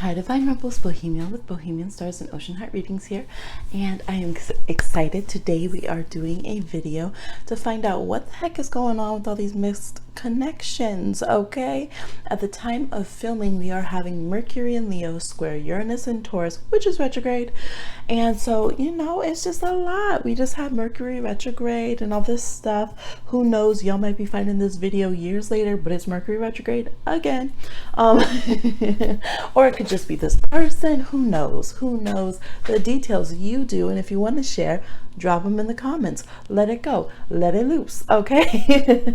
Hi, Divine Rebels, Bohemia with Bohemian Stars and Ocean Heart Readings here, and I am excited. Today we are doing a video to find out what the heck is going on with all these mixed connections, okay? At the time of filming, we are having Mercury in Leo square Uranus in Taurus, which is retrograde, and so, you know, it's just a lot. We just had Mercury retrograde and all this stuff. Who knows? Y'all might be finding this video years later, but it's Mercury retrograde again. Or it could just be this person. Who knows? Who knows? The details you do, and if you want to share, drop them in the comments. Let it go. Let it loose, okay?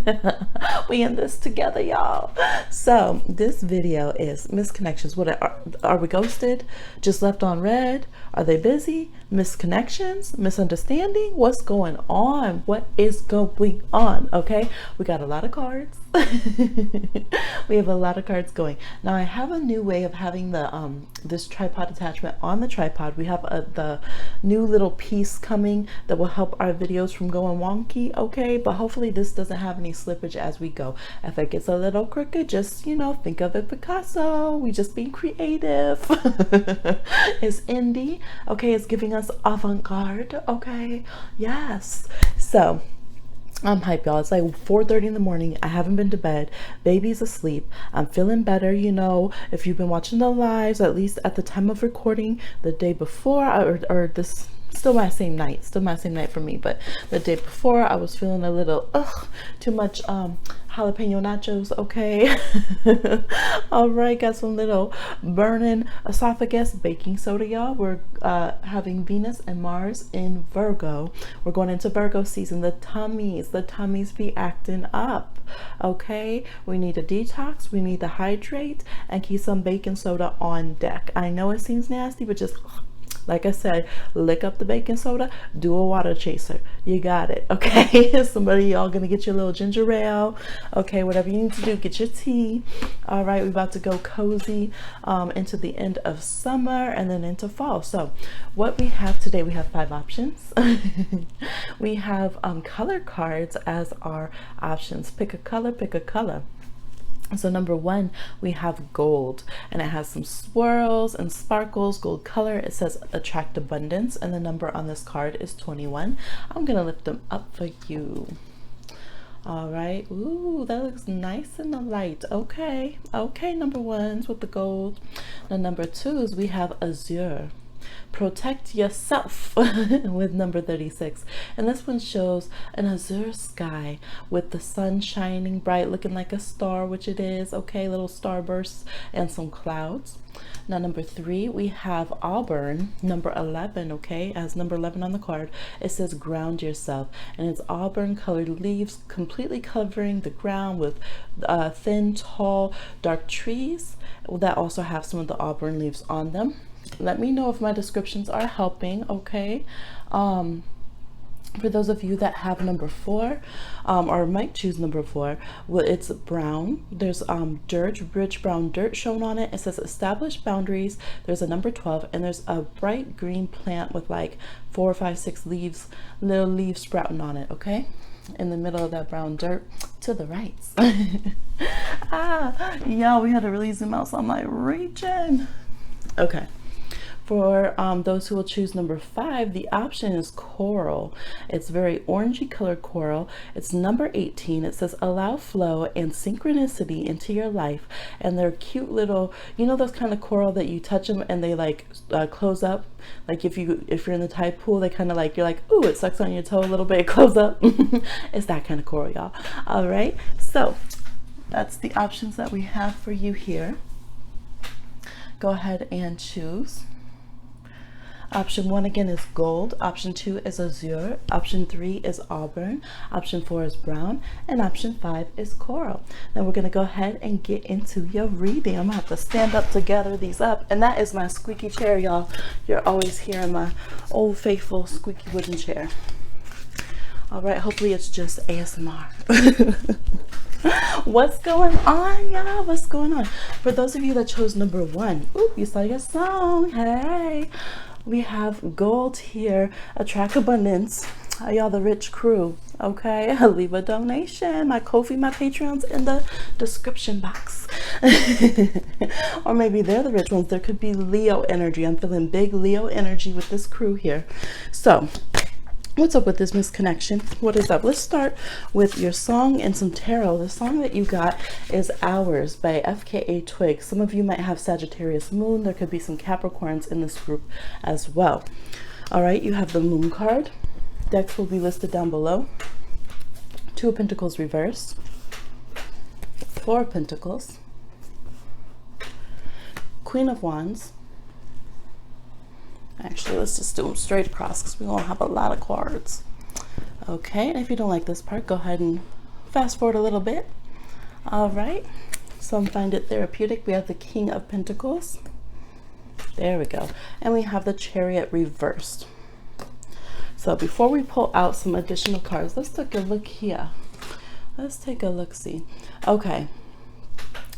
We in this together, y'all. So this video is misconnections. What are we ghosted? Just left on red? Are they busy? Misconnections? Misunderstanding? What's going on? What is going on? Okay, we got a lot of cards. We have a lot of cards going. Now I have a new way of having the this tripod attachment on the tripod. We have the new little piece coming that will help our videos from going wonky, okay? But hopefully this doesn't have any slippage as we go. If it gets a little crooked, just, you know, think of it Picasso. We just being creative. It's indie, okay? It's giving us avant-garde, okay? Yes. So I'm hype, y'all. It's like 4:30 in the morning. I haven't been to bed. Baby's asleep. I'm feeling better, you know. If you've been watching the lives, at least at the time of recording, the day before, or this, still my same night for me, but the day before I was feeling a little too much jalapeno nachos, okay? All right, got some little burning esophagus, baking soda, y'all. We're having Venus and Mars in Virgo. We're going into Virgo season. The tummies be acting up, okay? We need a detox, we need to hydrate, and keep some baking soda on deck. I know it seems nasty, but just, like I said, lick up the baking soda, do a water chaser. You got it, okay? Somebody, y'all gonna get your little ginger ale, okay? Whatever you need to do, get your tea. All right, we're about to go cozy into the end of summer and then into fall. So what we have today, we have 5 options. We have color cards as our options. Pick a color, pick a color. So number 1, we have gold, and it has some swirls and sparkles, gold color. It says attract abundance, and the number on this card is 21. I'm gonna lift them up for you. All right. Ooh, that looks nice in the light. Okay, number 1s with the gold. Now number 2s, we have Azure. Protect yourself with number 36, and this one shows an azure sky with the sun shining bright, looking like a star, which it is, okay? Little starbursts and some clouds. Now number 3, we have Auburn, number 11, okay? As number 11 on the card, it says ground yourself, and it's auburn colored leaves completely covering the ground with thin, tall, dark trees that also have some of the auburn leaves on them. Let me know if my descriptions are helping, okay? For those of you that have number 4 or might choose number 4, well, it's brown. There's dirt, rich brown dirt shown on it. It says establish boundaries. There's a number 12, and there's a bright green plant with like 4, 5, 6 leaves, little leaves sprouting on it, okay? In the middle of that brown dirt to the right. Yeah, we had to really zoom out, so I'm like reaching. Okay. For those who will choose number 5, the option is coral. It's very orangey colored coral. It's number 18. It says allow flow and synchronicity into your life. And they're cute little, you know, those kind of coral that you touch them and they like close up. Like if you're in the tide pool, they kind of like, you're like, ooh, it sucks on your toe a little bit, close up. It's that kind of coral, y'all. All right, so that's the options that we have for you here. Go ahead and choose. Option 1 again is gold, option 2 is azure, option 3 is auburn, option 4 is brown, and option 5 is coral. Now we're going to go ahead and get into your reading. I'm going to have to stand up to gather these up, and that is my squeaky chair, y'all. You're always hearing my old faithful squeaky wooden chair. All right, hopefully it's just ASMR. What's going on, y'all? What's going on? For those of you that chose number 1, ooh, you saw your song. Hey, we have gold here, attract abundance. Y'all the rich crew, okay? Leave a donation. My Ko-fi, my Patreon's in the description box. Or maybe they're the rich ones. There could be Leo energy. I'm feeling big Leo energy with this crew here. So what's up with this misconnection? What is up? Let's start with your song and some tarot. The song that you got is Hours by FKA Twigs. Some of you might have Sagittarius moon. There could be some Capricorns in this group as well. All right, you have the Moon card. Decks will be listed down below. Two of Pentacles reversed. Four of Pentacles. Queen of Wands. Actually, let's just do them straight across because we're going to have a lot of cards. Okay, and if you don't like this part, go ahead and fast forward a little bit. All right, some find it therapeutic. We have the King of Pentacles. There we go. And we have the Chariot reversed. So before we pull out some additional cards, let's take a look here. Let's take a look-see. Okay.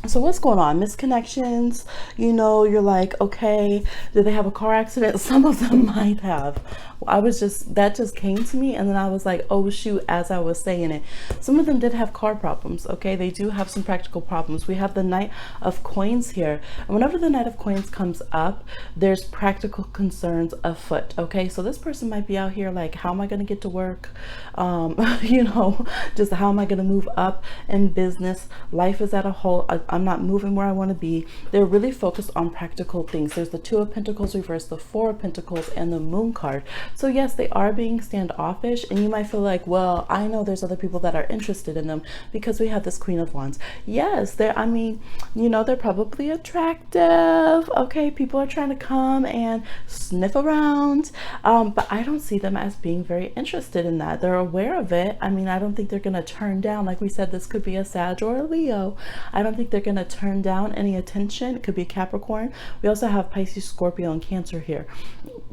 So what's going on? Misconnections, you know, you're like, okay, did they have a car accident? Some of them might have. That just came to me, and then I was like, oh shoot, as I was saying it. Some of them did have car problems, okay? They do have some practical problems. We have the Knight of Coins here. And whenever the Knight of Coins comes up, there's practical concerns afoot, okay? So this person might be out here like, how am I going to get to work? You know, just how am I going to move up in business? Life is at a halt. I'm not moving where I want to be. They're really focused on practical things. There's the Two of Pentacles reversed, the Four of Pentacles, and the Moon card. So yes, they are being standoffish, and you might feel like, well, I know there's other people that are interested in them because we have this Queen of Wands. Yes, I mean, you know, they're probably attractive. Okay, people are trying to come and sniff around, but I don't see them as being very interested in that. They're aware of it. I mean, I don't think they're going to turn down. Like we said, this could be a Sag or a Leo. I don't think they're going to turn down any attention. It could be a Capricorn. We also have Pisces, Scorpio, and Cancer here,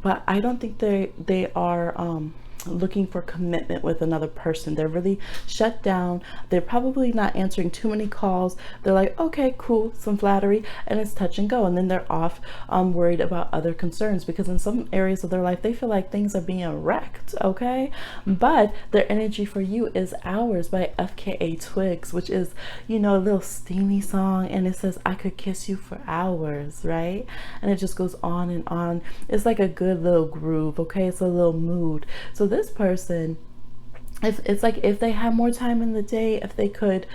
but I don't think they are looking for commitment with another person. They're really shut down. They're probably not answering too many calls. They're like, okay, cool, some flattery, and it's touch and go, and then they're off worried about other concerns, because in some areas of their life they feel like things are being wrecked, okay? But their energy for you is Hours by FKA Twigs, which is, you know, a little steamy song, and it says, I could kiss you for hours, right? And it just goes on and on. It's like a good little groove, okay? It's a little mood. So this person, it's like if they had more time in the day, if they could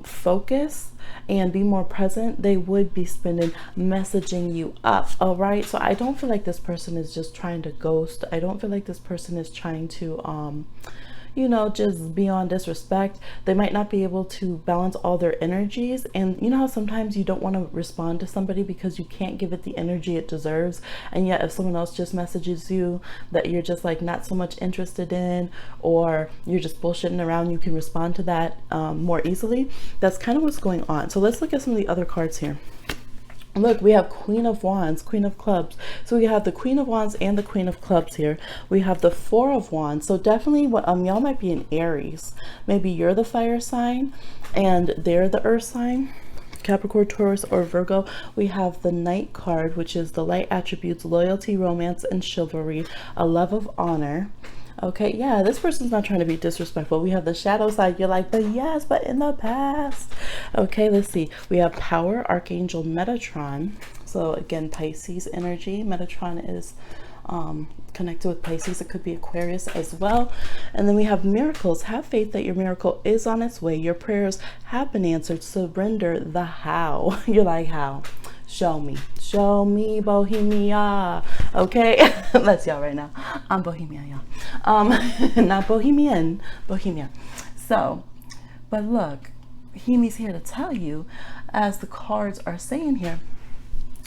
focus and be more present, they would be spending messaging you up. All right, so I don't feel like this person is just trying to ghost. I don't feel like this person is trying to you know, just beyond disrespect. They might not be able to balance all their energies, and you know how sometimes you don't want to respond to somebody because you can't give it the energy it deserves, and yet if someone else just messages you that you're just like not so much interested in, or you're just bullshitting around, you can respond to that more easily. That's kind of what's going on. So let's look at some of the other cards here. Look, we have Queen of Wands, Queen of Clubs. So we have the Queen of Wands and the Queen of Clubs here. We have the Four of Wands. So definitely y'all might be in Aries. Maybe you're the fire sign and they're the earth sign. Capricorn, Taurus, or Virgo. We have the Knight card, which is the light attributes, loyalty, romance, and chivalry, a love of honor. Okay, yeah, this person's not trying to be disrespectful. We have the shadow side. You're like, but yes, but in the past. Okay, let's see. We have Power, Archangel Metatron. So again, Pisces energy. Metatron is connected with Pisces. It could be Aquarius as well. And then we have Miracles. Have faith that your miracle is on its way. Your prayers have been answered. Surrender the how. You're like, how? Show me Bohemia. Okay, that's y'all right now. I'm Bohemia, y'all. Not Bohemian, Bohemia. So, but look, Hemi's here to tell you, as the cards are saying here,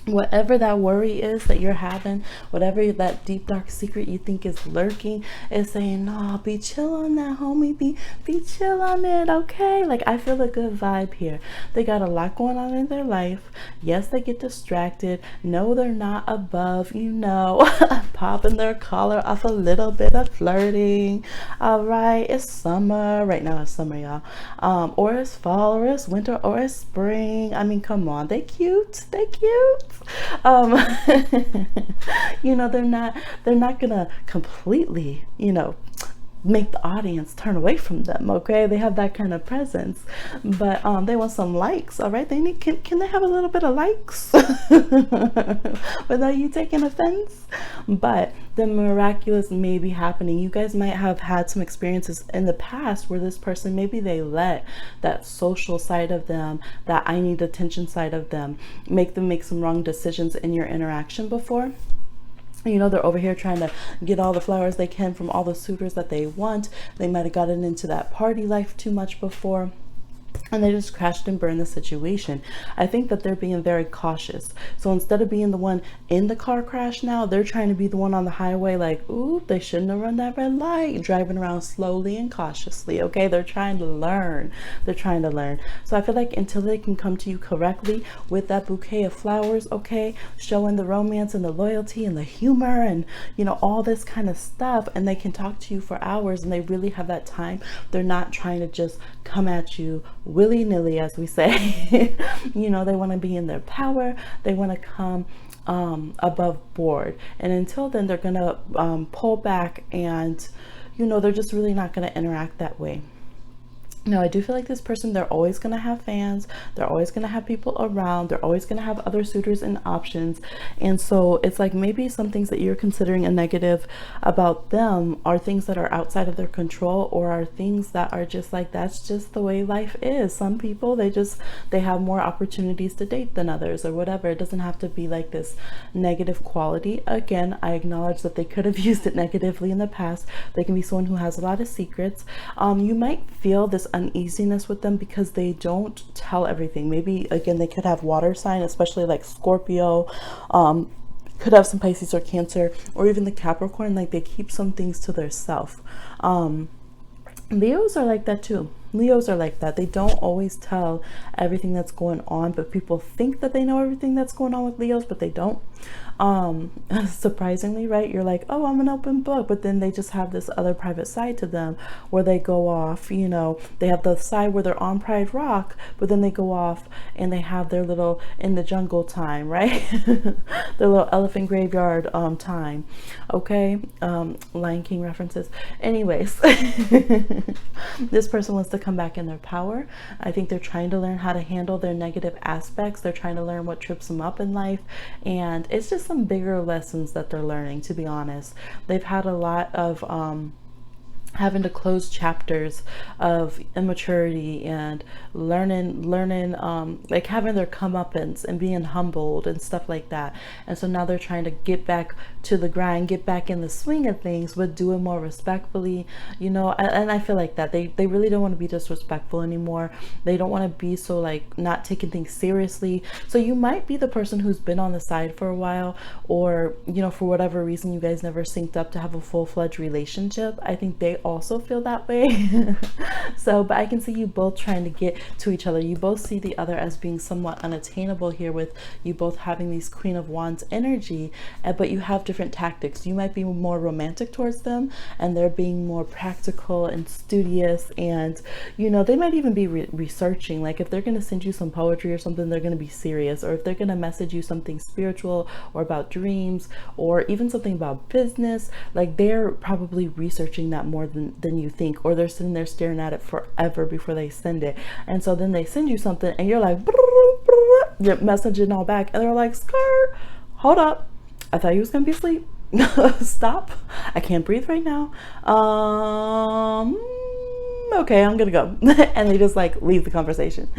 whatever that worry is that you're having, whatever that deep dark secret you think is lurking, is saying, no, be chill on that, homie. Be chill on it, okay? Like, I feel a good vibe here. They got a lot going on in their life. Yes, they get distracted. No, they're not above, you know, popping their collar off a little bit of flirting. All right, it's summer. Right now it's summer, y'all. Or it's fall, or it's winter, or it's spring. I mean, come on, they cute. You know, they're not gonna completely, you know, make the audience turn away from them. Okay, they have that kind of presence, but they want some likes. All right, they need, can they have a little bit of likes without you taking offense? But the miraculous may be happening. You guys might have had some experiences in the past where this person, maybe they let that social side of them, that I need attention side of them, make them make some wrong decisions in your interaction before. You know, they're over here trying to get all the flowers they can from all the suitors that they want. They might have gotten into that party life too much before, and they just crashed and burned the situation. I think that they're being very cautious. So instead of being the one in the car crash now, they're trying to be the one on the highway, like, ooh, they shouldn't have run that red light, driving around slowly and cautiously. Okay, they're trying to learn. They're trying to learn. So I feel like until they can come to you correctly with that bouquet of flowers, okay, showing the romance and the loyalty and the humor and, you know, all this kind of stuff, and they can talk to you for hours and they really have that time, they're not trying to just come at you willy-nilly, as we say. You know, they want to be in their power. They want to come above board, and until then they're gonna pull back, and you know, they're just really not going to interact that way. Now, I do feel like this person, they're always going to have fans. They're always going to have people around. They're always going to have other suitors and options. And so it's like maybe some things that you're considering a negative about them are things that are outside of their control, or are things that are just like, that's just the way life is. Some people, they have more opportunities to date than others or whatever. It doesn't have to be like this negative quality. Again, I acknowledge that they could have used it negatively in the past. They can be someone who has a lot of secrets. You might feel this uneasiness with them because they don't tell everything. Maybe again, they could have water sign, especially like Scorpio, could have some Pisces or Cancer, or even the Capricorn. Like, they keep some things to their self. Leos are like that too. Leos are like that. They don't always tell everything that's going on, but people think that they know everything that's going on with Leos, but they don't. Surprisingly, right? You're like, oh, I'm an open book, but then they just have this other private side to them where they go off, you know, they have the side where they're on Pride Rock, but then they go off and they have their little in the jungle time, right? Their little elephant graveyard time. Okay, Lion King references. Anyways, this person wants to come back in their power. I think they're trying to learn how to handle their negative aspects. They're trying to learn what trips them up in life, and it's just some bigger lessons that they're learning, to be honest. They've had a lot of having to close chapters of immaturity and learning like having their comeuppance and being humbled and stuff like that. And so now they're trying to get back to the grind, get back in the swing of things, but do it more respectfully, you know. And I feel like that they really don't want to be disrespectful anymore. They don't want to be so like not taking things seriously. So you might be the person who's been on the side for a while, or, you know, for whatever reason you guys never synced up to have a full-fledged relationship. I think they also feel that way. So, but I can see you both trying to get to each other. You both see the other as being somewhat unattainable here, with you both having these Queen of Wands energy, but you have different tactics. You might be more romantic towards them, and they're being more practical and studious, and, you know, they might even be researching. Like, if they're going to send you some poetry or something, they're going to be serious. Or if they're going to message you something spiritual or about dreams or even something about business, like, they're probably researching that more than you think, or they're sitting there staring at it forever before they send it. And so then they send you something and you're like, you're messaging all back, and they're like, skirt, hold up, I thought you was gonna be asleep. Stop, I can't breathe right now. Okay, I'm gonna go. And they just like leave the conversation.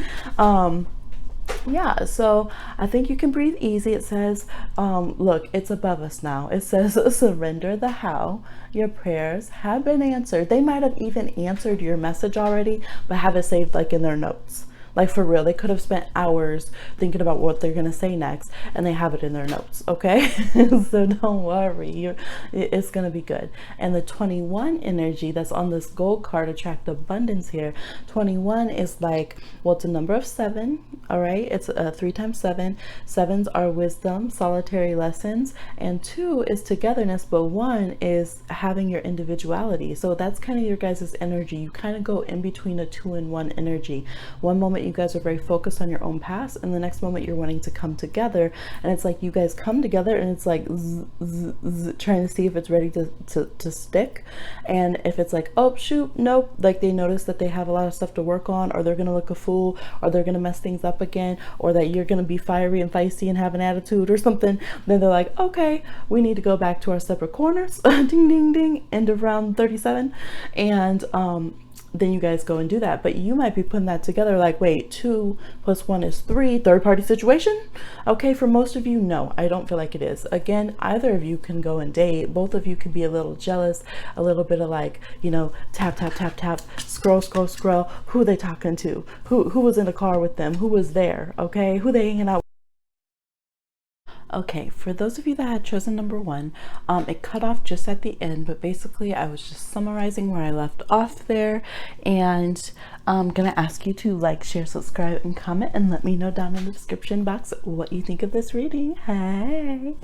Yeah, so I think you can breathe easy. It says, look, it's above us now. It says, surrender the how. Your prayers have been answered. They might have even answered your message already, but have it saved like in their notes. Like, for real, they could have spent hours thinking about what they're going to say next, and they have it in their notes, okay? So don't worry, it's going to be good. And the 21 energy that's on this gold card, attract abundance here. 21 is like, well, it's a number of 7, all right? It's 3 times 7. 7s are wisdom, solitary lessons, and 2 is togetherness, but 1 is having your individuality. So that's kind of your guys' energy. You kind of go in between a 2 and 1 energy. One moment moment you guys are very focused on your own past, and the next moment you're wanting to come together, and it's like you guys come together and it's like trying to see if it's ready to stick. And if it's like, oh shoot, nope, like they notice that they have a lot of stuff to work on, or they're gonna look a fool, or they're gonna mess things up again, or that you're gonna be fiery and feisty and have an attitude or something, then they're like, okay, we need to go back to our separate corners. Ding ding ding, end of round 37. And then you guys go and do that. But you might be putting that together like, wait, 2 + 1 is 3, third party situation. Okay, for most of you, no, I don't feel like it is. Again, either of you can go and date. Both of you can be a little jealous, a little bit of like, you know, tap tap tap tap, scroll scroll scroll, who they talking to, who was in the car with them, who was there, okay, who they hanging out with. Okay, for those of you that had chosen number 1, it cut off just at the end, but basically I was just summarizing where I left off there, and I'm gonna ask you to like, share, subscribe, and comment, and let me know down in the description box what you think of this reading. Hey!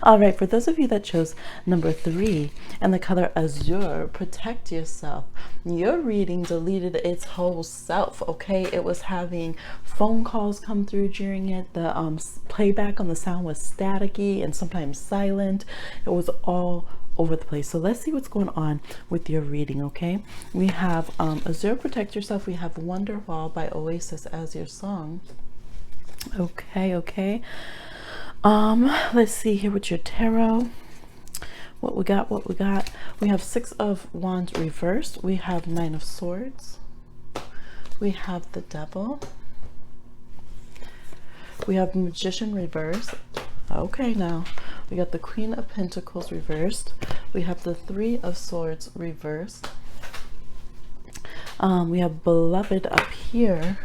All right, for those of you that chose number 3 and the color Azure, protect yourself. Your reading deleted its whole self, okay? It was having phone calls come through during it. The playback on the sound was staticky and sometimes silent. It was all over the place. So let's see what's going on with your reading, okay? We have Azure, protect yourself. We have Wonderwall by Oasis as your song. Okay. Let's see here with your tarot. What we got. We have 6 of Wands reversed. We have 9 of Swords. We have the Devil. We have Magician reversed. Okay, now we got the Queen of Pentacles reversed. We have the 3 of Swords reversed. We have Beloved up here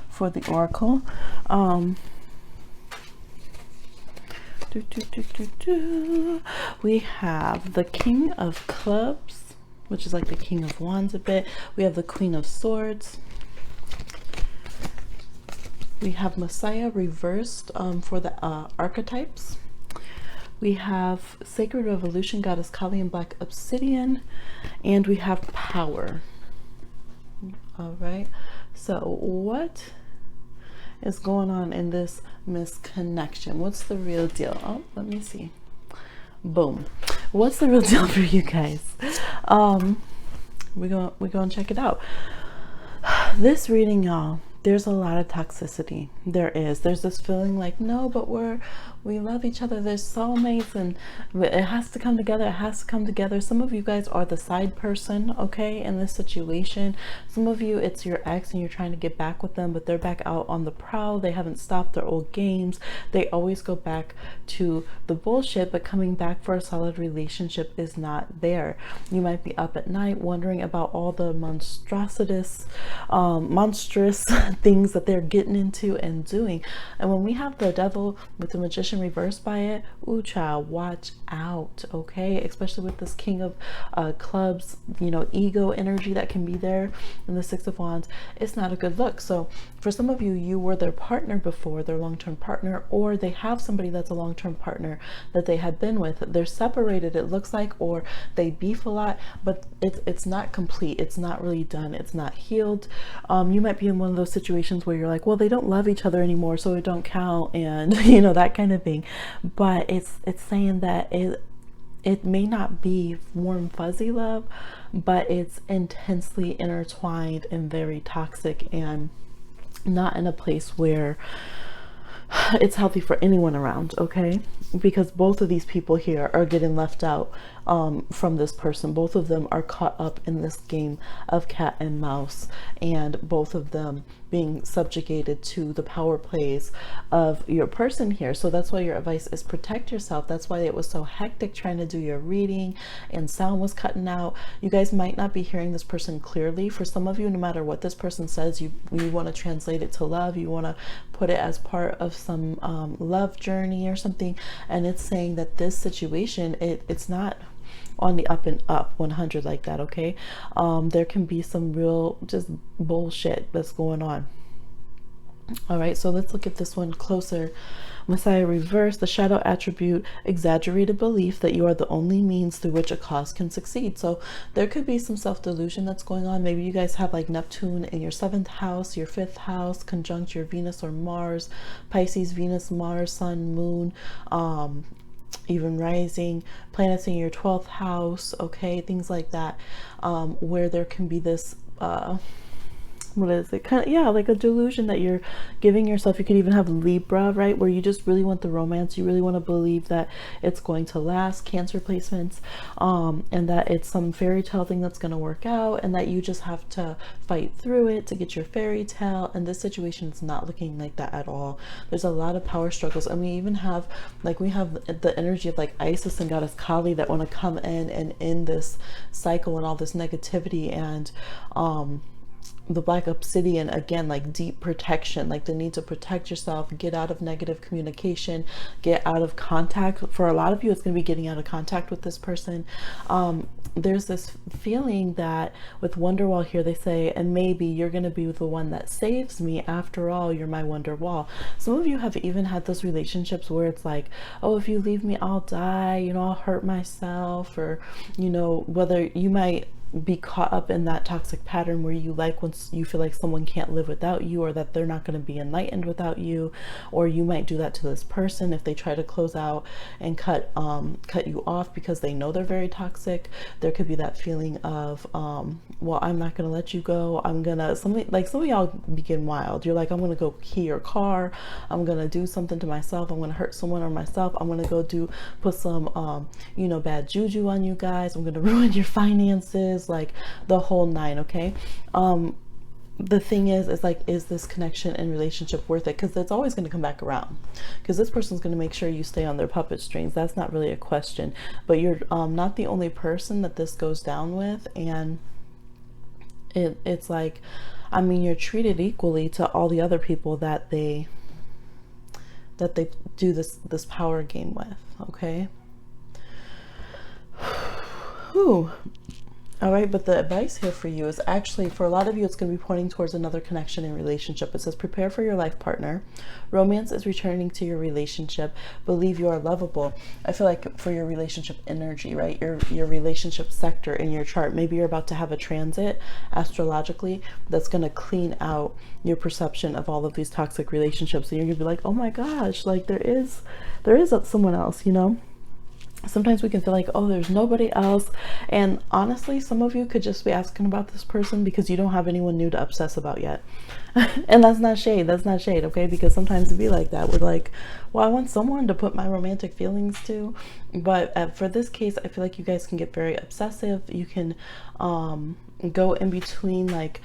for the Oracle. We have the King of Clubs, which is like the King of Wands a bit. We have the Queen of Swords. We have Messiah reversed for the archetypes. We have Sacred Revolution, Goddess Kali in Black Obsidian, and we have Power. All right, so what is going on in this misconnection? What's the real deal? Oh, let me see. Boom. What's the real deal for you guys? We're gonna check it out. This reading, y'all, there's a lot of toxicity. There's this feeling like, no, but we love each other, there's soulmates, and it has to come together. Some of you guys are the side person, okay, in this situation. Some of you, it's your ex and you're trying to get back with them, but they're back out on the prowl. They haven't stopped their old games. They always go back to the bullshit, but coming back for a solid relationship is not there. You might be up at night wondering about all the monstrous things that they're getting into and doing. And when we have the Devil with the Magician reversed by it, ooh child, watch out, okay? Especially with this King of Clubs, you know, ego energy that can be there, and the 6 of Wands. It's not a good look. So for some of you, you were their partner before, their long-term partner, or they have somebody that's a long-term partner that they had been with. They're separated, it looks like, or they beef a lot, but it's not complete. It's not really done. It's not healed. You might be in one of those situations where you're like, well, they don't love each other anymore, so it don't count, and you know, that kind of thing. But it's saying that it may not be warm fuzzy love, but it's intensely intertwined and very toxic, and not in a place where it's healthy for anyone around, okay? Because both of these people here are getting left out from this person. Both of them are caught up in this game of cat and mouse, and both of them being subjugated to the power plays of your person here. So that's why your advice is protect yourself. That's why it was so hectic trying to do your reading and sound was cutting out. You guys might not be hearing this person clearly. For some of you, no matter what this person says, you want to translate it to love. You want to put it as part of some love journey or something, and it's saying that this situation, it's not on the up and up 100 like that, okay? There can be some real just bullshit that's going on. All right, so let's look at this one closer. Messiah reverse, the shadow attribute, exaggerated belief that you are the only means through which a cause can succeed. So there could be some self-delusion that's going on. Maybe you guys have like Neptune in your 7th house, your 5th house, conjunct your Venus or Mars, Pisces, Venus, Mars, Sun, Moon, even rising, planets in your 12th house, okay, things like that, where there can be this what is it, kind of, yeah, like a delusion that you're giving yourself. You could even have Libra, right, where you just really want the romance, you really want to believe that it's going to last, Cancer placements, and that it's some fairy tale thing that's going to work out, and that you just have to fight through it to get your fairy tale. And this situation is not looking like that at all. There's a lot of power struggles, and we even have, like, we have the energy of like Isis and goddess Kali that want to come in and end this cycle and all this negativity, and the black obsidian, again, like deep protection, like the need to protect yourself, get out of negative communication, get out of contact. For a lot of you, it's going to be getting out of contact with this person. There's this feeling that with Wonderwall here, they say, and maybe you're going to be the one that saves me. After all, you're my Wonderwall. Some of you have even had those relationships where it's like, oh, if you leave me, I'll die, you know, I'll hurt myself, or, you know, whether you might be caught up in that toxic pattern where you, like, once you feel like someone can't live without you, or that they're not going to be enlightened without you, or you might do that to this person if they try to close out and cut you off because they know they're very toxic. There could be that feeling of well, I'm not going to let you go, I'm gonna, some of y'all begin wild. You're like, I'm gonna go key your car, I'm gonna do something to myself, I'm gonna hurt someone or myself, I'm gonna go put some you know, bad juju on you guys, I'm gonna ruin your finances, like the whole nine. Okay, the thing is like, is this connection and relationship worth it? Because it's always going to come back around, because this person's going to make sure you stay on their puppet strings. That's not really a question, but you're not the only person that this goes down with. And it's like, I mean, you're treated equally to all the other people that they do this power game with. Okay. Whew. All right, but the advice here for you is actually, for a lot of you, it's going to be pointing towards another connection and relationship. It says, prepare for your life partner. Romance is returning to your relationship. Believe you are lovable. I feel like for your relationship energy, right, your relationship sector in your chart, maybe you're about to have a transit astrologically that's going to clean out your perception of all of these toxic relationships. And you're going to be like, oh my gosh, like there is someone else, you know? Sometimes we can feel like, oh, there's nobody else. And honestly, some of you could just be asking about this person because you don't have anyone new to obsess about yet. And that's not shade. That's not shade, okay? Because sometimes it'd be like that. We're like, well, I want someone to put my romantic feelings to. But for this case, I feel like you guys can get very obsessive. You can go in between, like,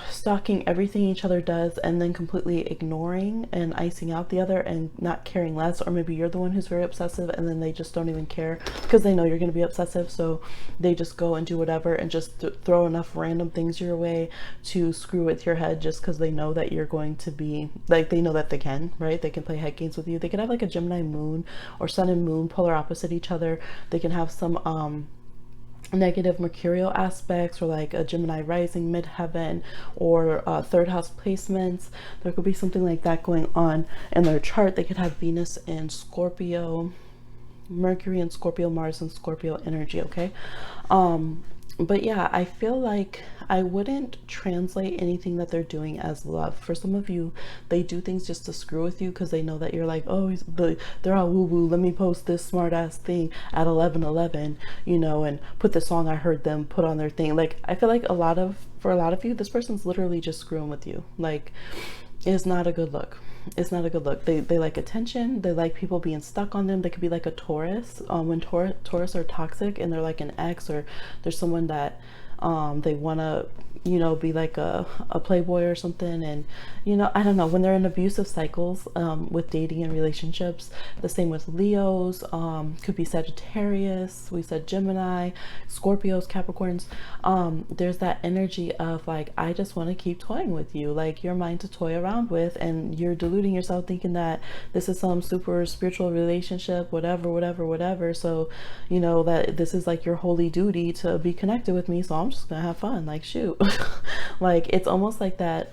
stalking everything each other does and then completely ignoring and icing out the other and not caring less. Or maybe you're the one who's very obsessive and then they just don't even care because they know you're going to be obsessive, so they just go and do whatever and just throw enough random things your way to screw with your head, just because they know that you're going to be like, they know that they can, right? They can play head games with you. They can have like a Gemini moon or sun and moon polar opposite each other. They can have some negative mercurial aspects, or like a Gemini rising, midheaven, or third house placements. There could be something like that going on in their chart. They could have Venus in Scorpio, Mercury in Scorpio, Mars in Scorpio energy. Okay, but yeah, I feel like I wouldn't translate anything that they're doing as love. For some of you, they do things just to screw with you because they know that you're like, oh, they're all woo woo, let me post this smart ass thing at 11:11, you know, and put the song I heard them put on their thing. Like, I feel like for a lot of you, this person's literally just screwing with you. Like, it's not a good look. It's not a good look. They like attention. They like people being stuck on them. They could be like a Taurus. When Taurus are toxic and they're like an ex, or there's someone that they want to, you know, be like a playboy or something. And, you know, I don't know, when they're in abusive cycles with dating and relationships. The same with Leos, could be Sagittarius, we said Gemini, Scorpios, Capricorns. There's that energy of like, I just want to keep toying with you, like you're mine to toy around with, and you're deluding yourself thinking that this is some super spiritual relationship, whatever. So, you know, that this is like your holy duty to be connected with me, so I'm I'm just gonna have fun, like shoot. Like it's almost like that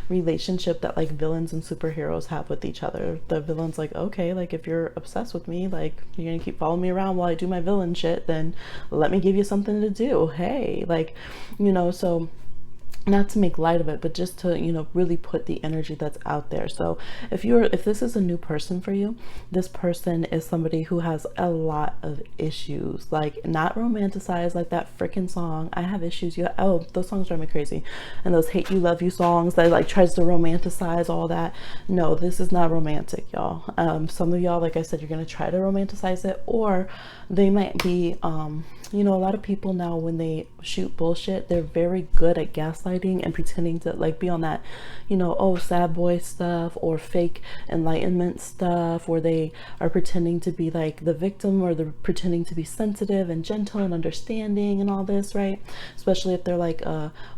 relationship that like villains and superheroes have with each other. The villain's like, okay, like if you're obsessed with me, like you're gonna keep following me around while I do my villain shit, then let me give you something to do. Hey, like, you know, so not to make light of it, but just to, you know, really put the energy that's out there. So if this is a new person for you, this person is somebody who has a lot of issues, like not romanticized like that freaking song, I have issues. You, oh, those songs drive me crazy. And those hate you, love you songs that like tries to romanticize all that. No, this is not romantic, y'all. Some of y'all, like I said, you're going to try to romanticize it, or they might be, you know, a lot of people now, when they shoot bullshit, they're very good at gaslighting and pretending to like be on that, you know, oh, sad boy stuff or fake enlightenment stuff, where they are pretending to be like the victim, or they're pretending to be sensitive and gentle and understanding and all this, right? Especially if they're like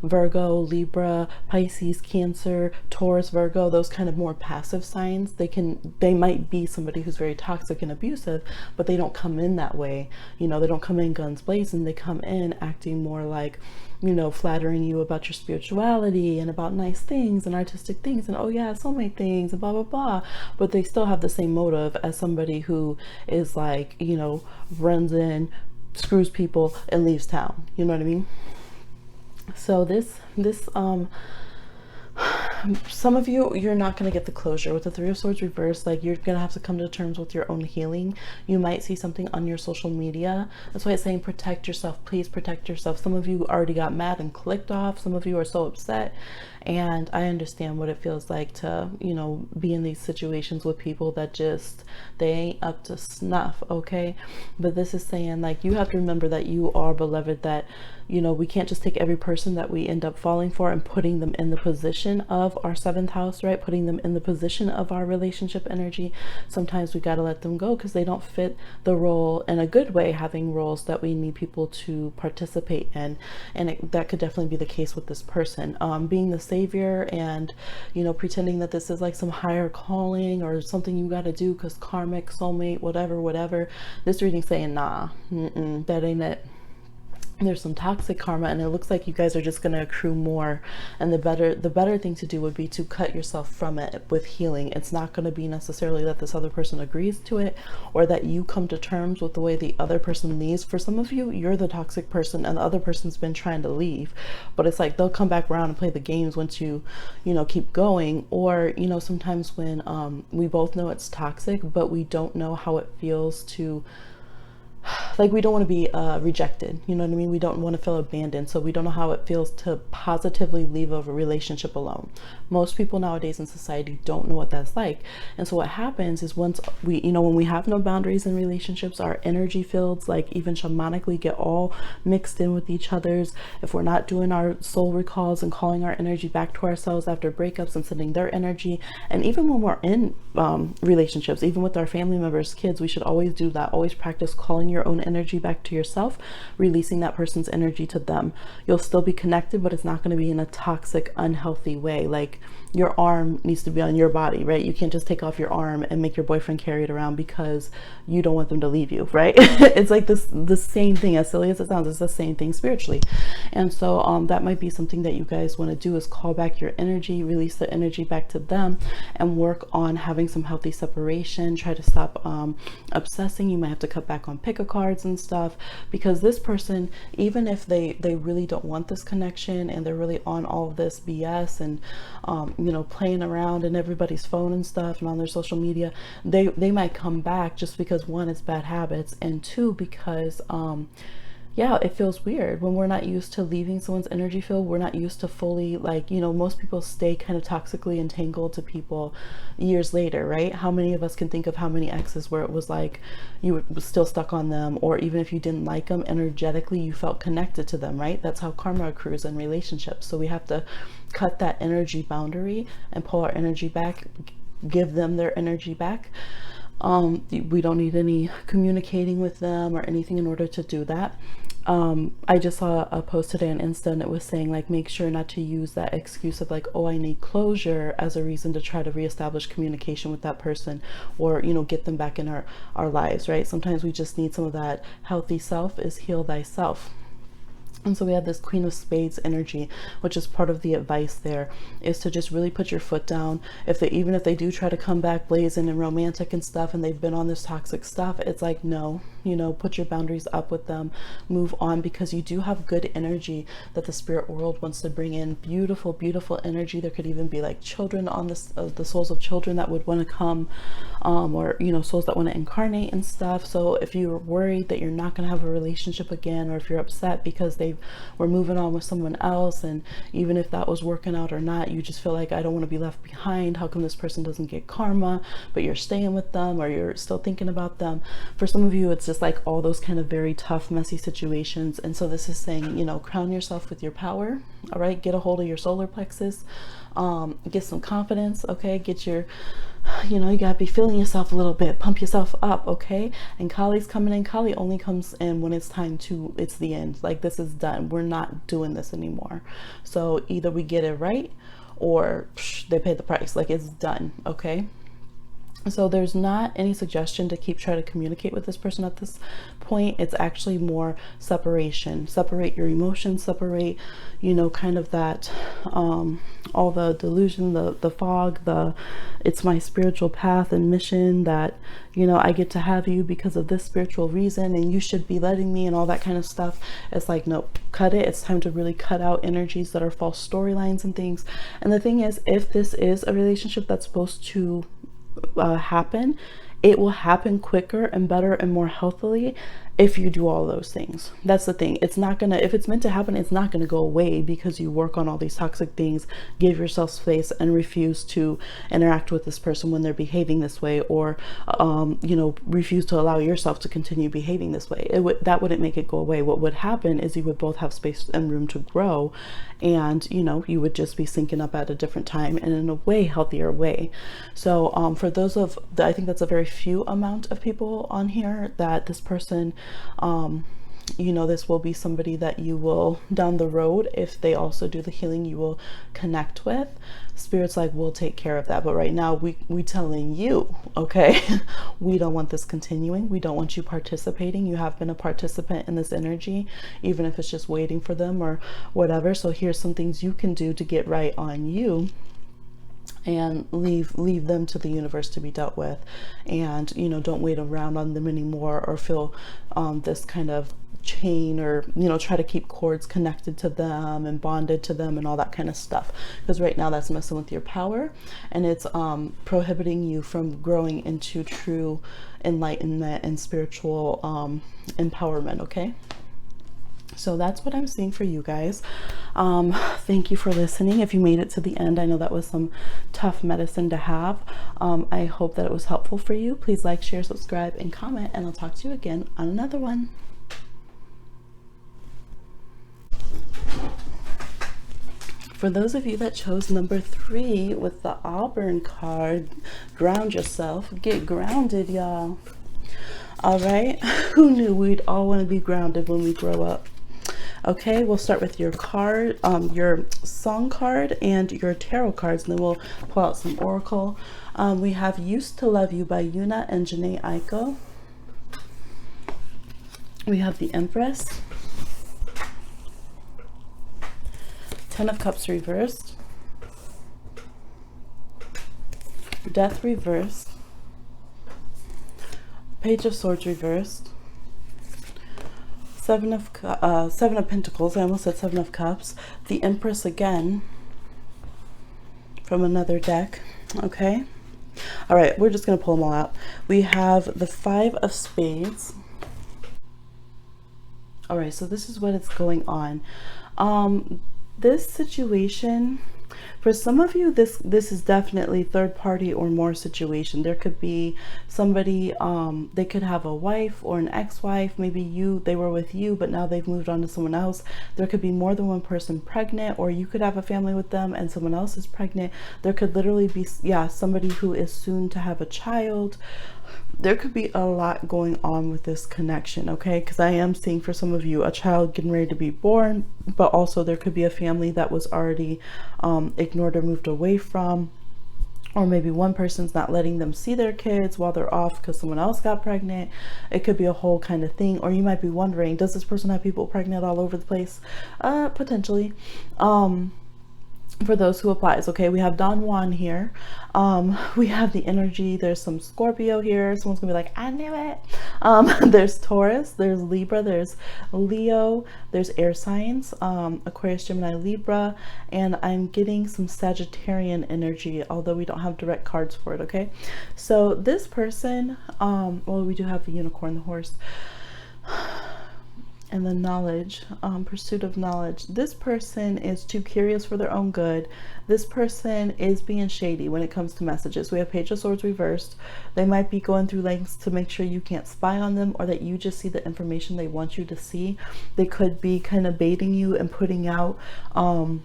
Virgo, Libra, Pisces, Cancer, Taurus, Virgo, those kind of more passive signs. They might be somebody who's very toxic and abusive, but they don't come in that way. You know, they don't come in guns blazing. They come in acting more like, you know, flattering you about your spirituality and about nice things and artistic things and, oh yeah, soulmate things and blah blah blah, but they still have the same motive as somebody who is like, you know, runs in, screws people and leaves town. You know what I mean? So this some of you, you're not going to get the closure with the Three of Swords reversed. Like you're going to have to come to terms with your own healing. You might see something on your social media. That's why it's saying protect yourself. Please protect yourself. Some of you already got mad and clicked off. Some of you are so upset. And I understand what it feels like to, you know, be in these situations with people that just, they ain't up to snuff, okay? But this is saying, like, you have to remember that you are beloved, that, you know, we can't just take every person that we end up falling for and putting them in the position of our seventh house, right? Putting them in the position of our relationship energy. Sometimes we got to let them go because they don't fit the role in a good way, having roles that we need people to participate in. And that could definitely be the case with this person. Being the savior and, you know, pretending that this is like some higher calling or something you got to do because karmic, soulmate, whatever. This reading saying, nah, that ain't it. There's some toxic karma, and it looks like you guys are just going to accrue more. And the better thing to do would be to cut yourself from it with healing. It's not going to be necessarily that this other person agrees to it or that you come to terms with the way the other person leaves. For some of you, you're the toxic person and the other person's been trying to leave, but it's like they'll come back around and play the games once you know, keep going. Or, you know, sometimes when we both know it's toxic, but we don't know how it feels to, like, we don't want to be rejected, you know what I mean? We don't want to feel abandoned, so we don't know how it feels to positively leave a relationship alone. Most people nowadays in society don't know what that's like. And so what happens is, once we, you know, when we have no boundaries in relationships, our energy fields, like even shamanically, get all mixed in with each other's. If we're not doing our soul recalls and calling our energy back to ourselves after breakups and sending their energy, and even when we're in relationships, even with our family members, kids, we should always do that. Always practice calling your own energy back to yourself, releasing that person's energy to them. You'll still be connected, but it's not going to be in a toxic, unhealthy way. Like, your arm needs to be on your body, right? You can't just take off your arm and make your boyfriend carry it around because you don't want them to leave you, right? It's like the same thing, as silly as it sounds, it's the same thing spiritually. And so that might be something that you guys want to do, is call back your energy, release the energy back to them, and work on having some healthy separation. Try to stop obsessing. You might have to cut back on pick a cards and stuff, because this person, even if they really don't want this connection and they're really on all of this BS and you know, playing around in everybody's phone and stuff and on their social media, they might come back just because, one, it's bad habits, and two, because yeah, it feels weird when we're not used to leaving someone's energy field. We're not used to fully, like, you know, most people stay kind of toxically entangled to people years later, right? How many of us can think of how many exes where it was like you were still stuck on them, or even if you didn't like them, energetically you felt connected to them, right? That's how karma accrues in relationships. So we have to cut that energy boundary and pull our energy back, give them their energy back. We don't need any communicating with them or anything in order to do that. I just saw a post today on Insta, and it was saying, like, make sure not to use that excuse of like, oh, I need closure, as a reason to try to reestablish communication with that person, or, you know, get them back in our lives, right? Sometimes we just need some of that healthy self is heal thyself. And so we have this Queen of Spades energy, which is part of the advice there, is to just really put your foot down. Even if they do try to come back blazing and romantic and stuff, and they've been on this toxic stuff, it's like, no, put your boundaries up with them, move on, because you do have good energy that the spirit world wants to bring in. Beautiful, beautiful energy. There could even be like children on this, the souls of children that would want to come, or, souls that want to incarnate and stuff. So if you're worried that you're not going to have a relationship again, or if you're upset because we're moving on with someone else, and even if that was working out or not, you just feel like, I don't want to be left behind. How come this person doesn't get karma, but you're staying with them, or you're still thinking about them? For some of you, it's just like all those kind of very tough, messy situations. And so this is saying, crown yourself with your power. All right, get a hold of your solar plexus, get some confidence. Okay, get your, you gotta be feeling yourself a little bit, pump yourself up. Okay, and Kali's coming in. Kali only comes in when it's the end. Like, this is done. We're not doing this anymore. So either we get it right, or they pay the price. Like, it's done. Okay. So there's not any suggestion to try to communicate with this person at this point. It's actually more separation. Separate your emotions, separate, kind of that, all the delusion, the fog, it's my spiritual path and mission that, I get to have you because of this spiritual reason, and you should be letting me, and all that kind of stuff. It's like, nope, cut it. It's time to really cut out energies that are false storylines and things. And the thing is, if this is a relationship that's supposed to happen, it will happen quicker and better and more healthily if you do all those things. That's the thing. It's not gonna, if it's meant to happen, it's not gonna go away because you work on all these toxic things, give yourself space, and refuse to interact with this person when they're behaving this way, or refuse to allow yourself to continue behaving this way. That wouldn't make it go away. What would happen is you would both have space and room to grow, and you would just be syncing up at a different time and in a way healthier way. So for those I think that's a very few amount of people on here that this person, this will be somebody that you will down the road, if they also do the healing, you will connect with. Spirit's like, we'll take care of that. But right now we telling you, okay, we don't want this continuing. We don't want you participating. You have been a participant in this energy, even if it's just waiting for them or whatever. So here's some things you can do to get right on you, and leave them to the universe to be dealt with. And don't wait around on them anymore, or feel this kind of chain, or try to keep cords connected to them and bonded to them and all that kind of stuff, because right now that's messing with your power, and it's prohibiting you from growing into true enlightenment and spiritual empowerment. Okay, so that's what I'm seeing for you guys. Thank you for listening. If you made it to the end, I know that was some tough medicine to have. I hope that it was helpful for you. Please like, share, subscribe, and comment, and I'll talk to you again on another one. For those of you that chose number 3 with the Auburn card, ground yourself. Get grounded, y'all. All right. Who knew we'd all want to be grounded when we grow up? Okay, we'll start with your card, your song card, and your tarot cards, and then we'll pull out some oracle. We have Used to Love You by Yuna and Janae Aiko. We have the Empress, 10 of Cups reversed, Death reversed, Page of Swords reversed, Seven of Pentacles. I almost said 7 of Cups. The Empress again from another deck. Okay. All right. We're just going to pull them all out. We have the 5 of Spades. All right. So this is what is going on. This situation, for some of you, this is definitely third party or more situation. There could be somebody, they could have a wife or an ex-wife. Maybe they were with you, but now they've moved on to someone else. There could be more than one person pregnant, or you could have a family with them and someone else is pregnant. There could literally be, somebody who is soon to have a child. There could be a lot going on with this connection, okay? Because I am seeing for some of you a child getting ready to be born, but also there could be a family that was already ignored or moved away from, or maybe one person's not letting them see their kids while they're off because someone else got pregnant. It could be a whole kind of thing. Or you might be wondering, does this person have people pregnant all over the place? Potentially. For those who applies, okay, we have Don Juan here. We have the energy. There's some Scorpio here. Someone's gonna be like, I knew it. There's Taurus, there's Libra, there's Leo, there's air signs, Aquarius, Gemini, Libra, and I'm getting some Sagittarian energy, although we don't have direct cards for it. Okay, so this person, well, we do have the unicorn, the horse, and the knowledge, pursuit of knowledge. This person is too curious for their own good. This person is being shady when it comes to messages. We have Page of Swords reversed. They might be going through lengths to make sure you can't spy on them, or that you just see the information they want you to see. They could be kind of baiting you and putting out them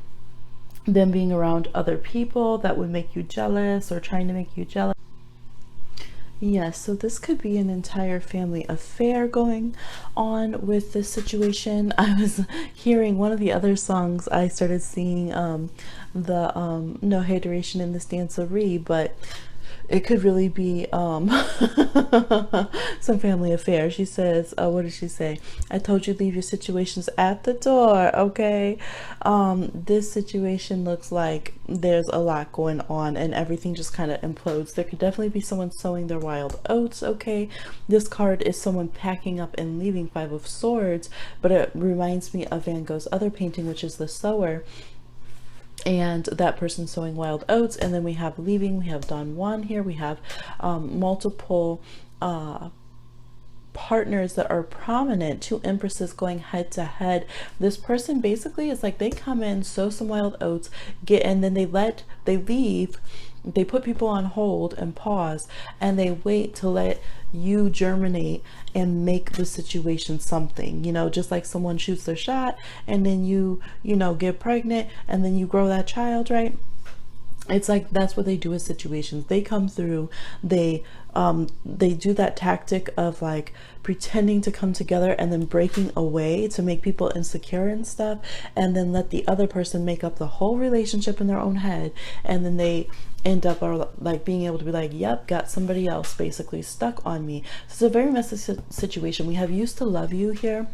being around other people that would make you jealous, or trying to make you jealous. Yes, so this could be an entire family affair going on with this situation. I was hearing one of the other songs, I started seeing the no hateration in this dancery, but it could really be some family affair. She says, what did she say? I told you leave your situations at the door. Okay. This situation looks like there's a lot going on and everything just kind of implodes. There could definitely be someone sowing their wild oats. Okay. This card is someone packing up and leaving, Five of Swords, but it reminds me of Van Gogh's other painting, which is the sower, and that person sowing wild oats. And then we have leaving, we have Don Juan here, we have multiple partners that are prominent, two empresses going head to head. This person basically is like, they come in, sow some wild oats, and then they leave, they put people on hold and pause, and they wait to let you germinate and make the situation something, you know, just like someone shoots their shot and then you get pregnant and then you grow that child, right? It's like that's what they do with situations. They come through, they do that tactic of like pretending to come together and then breaking away to make people insecure and stuff, and then let the other person make up the whole relationship in their own head, and then they end up like being able to be like, yep, got somebody else basically stuck on me. So it's a very messy situation. We have Used to Love You here.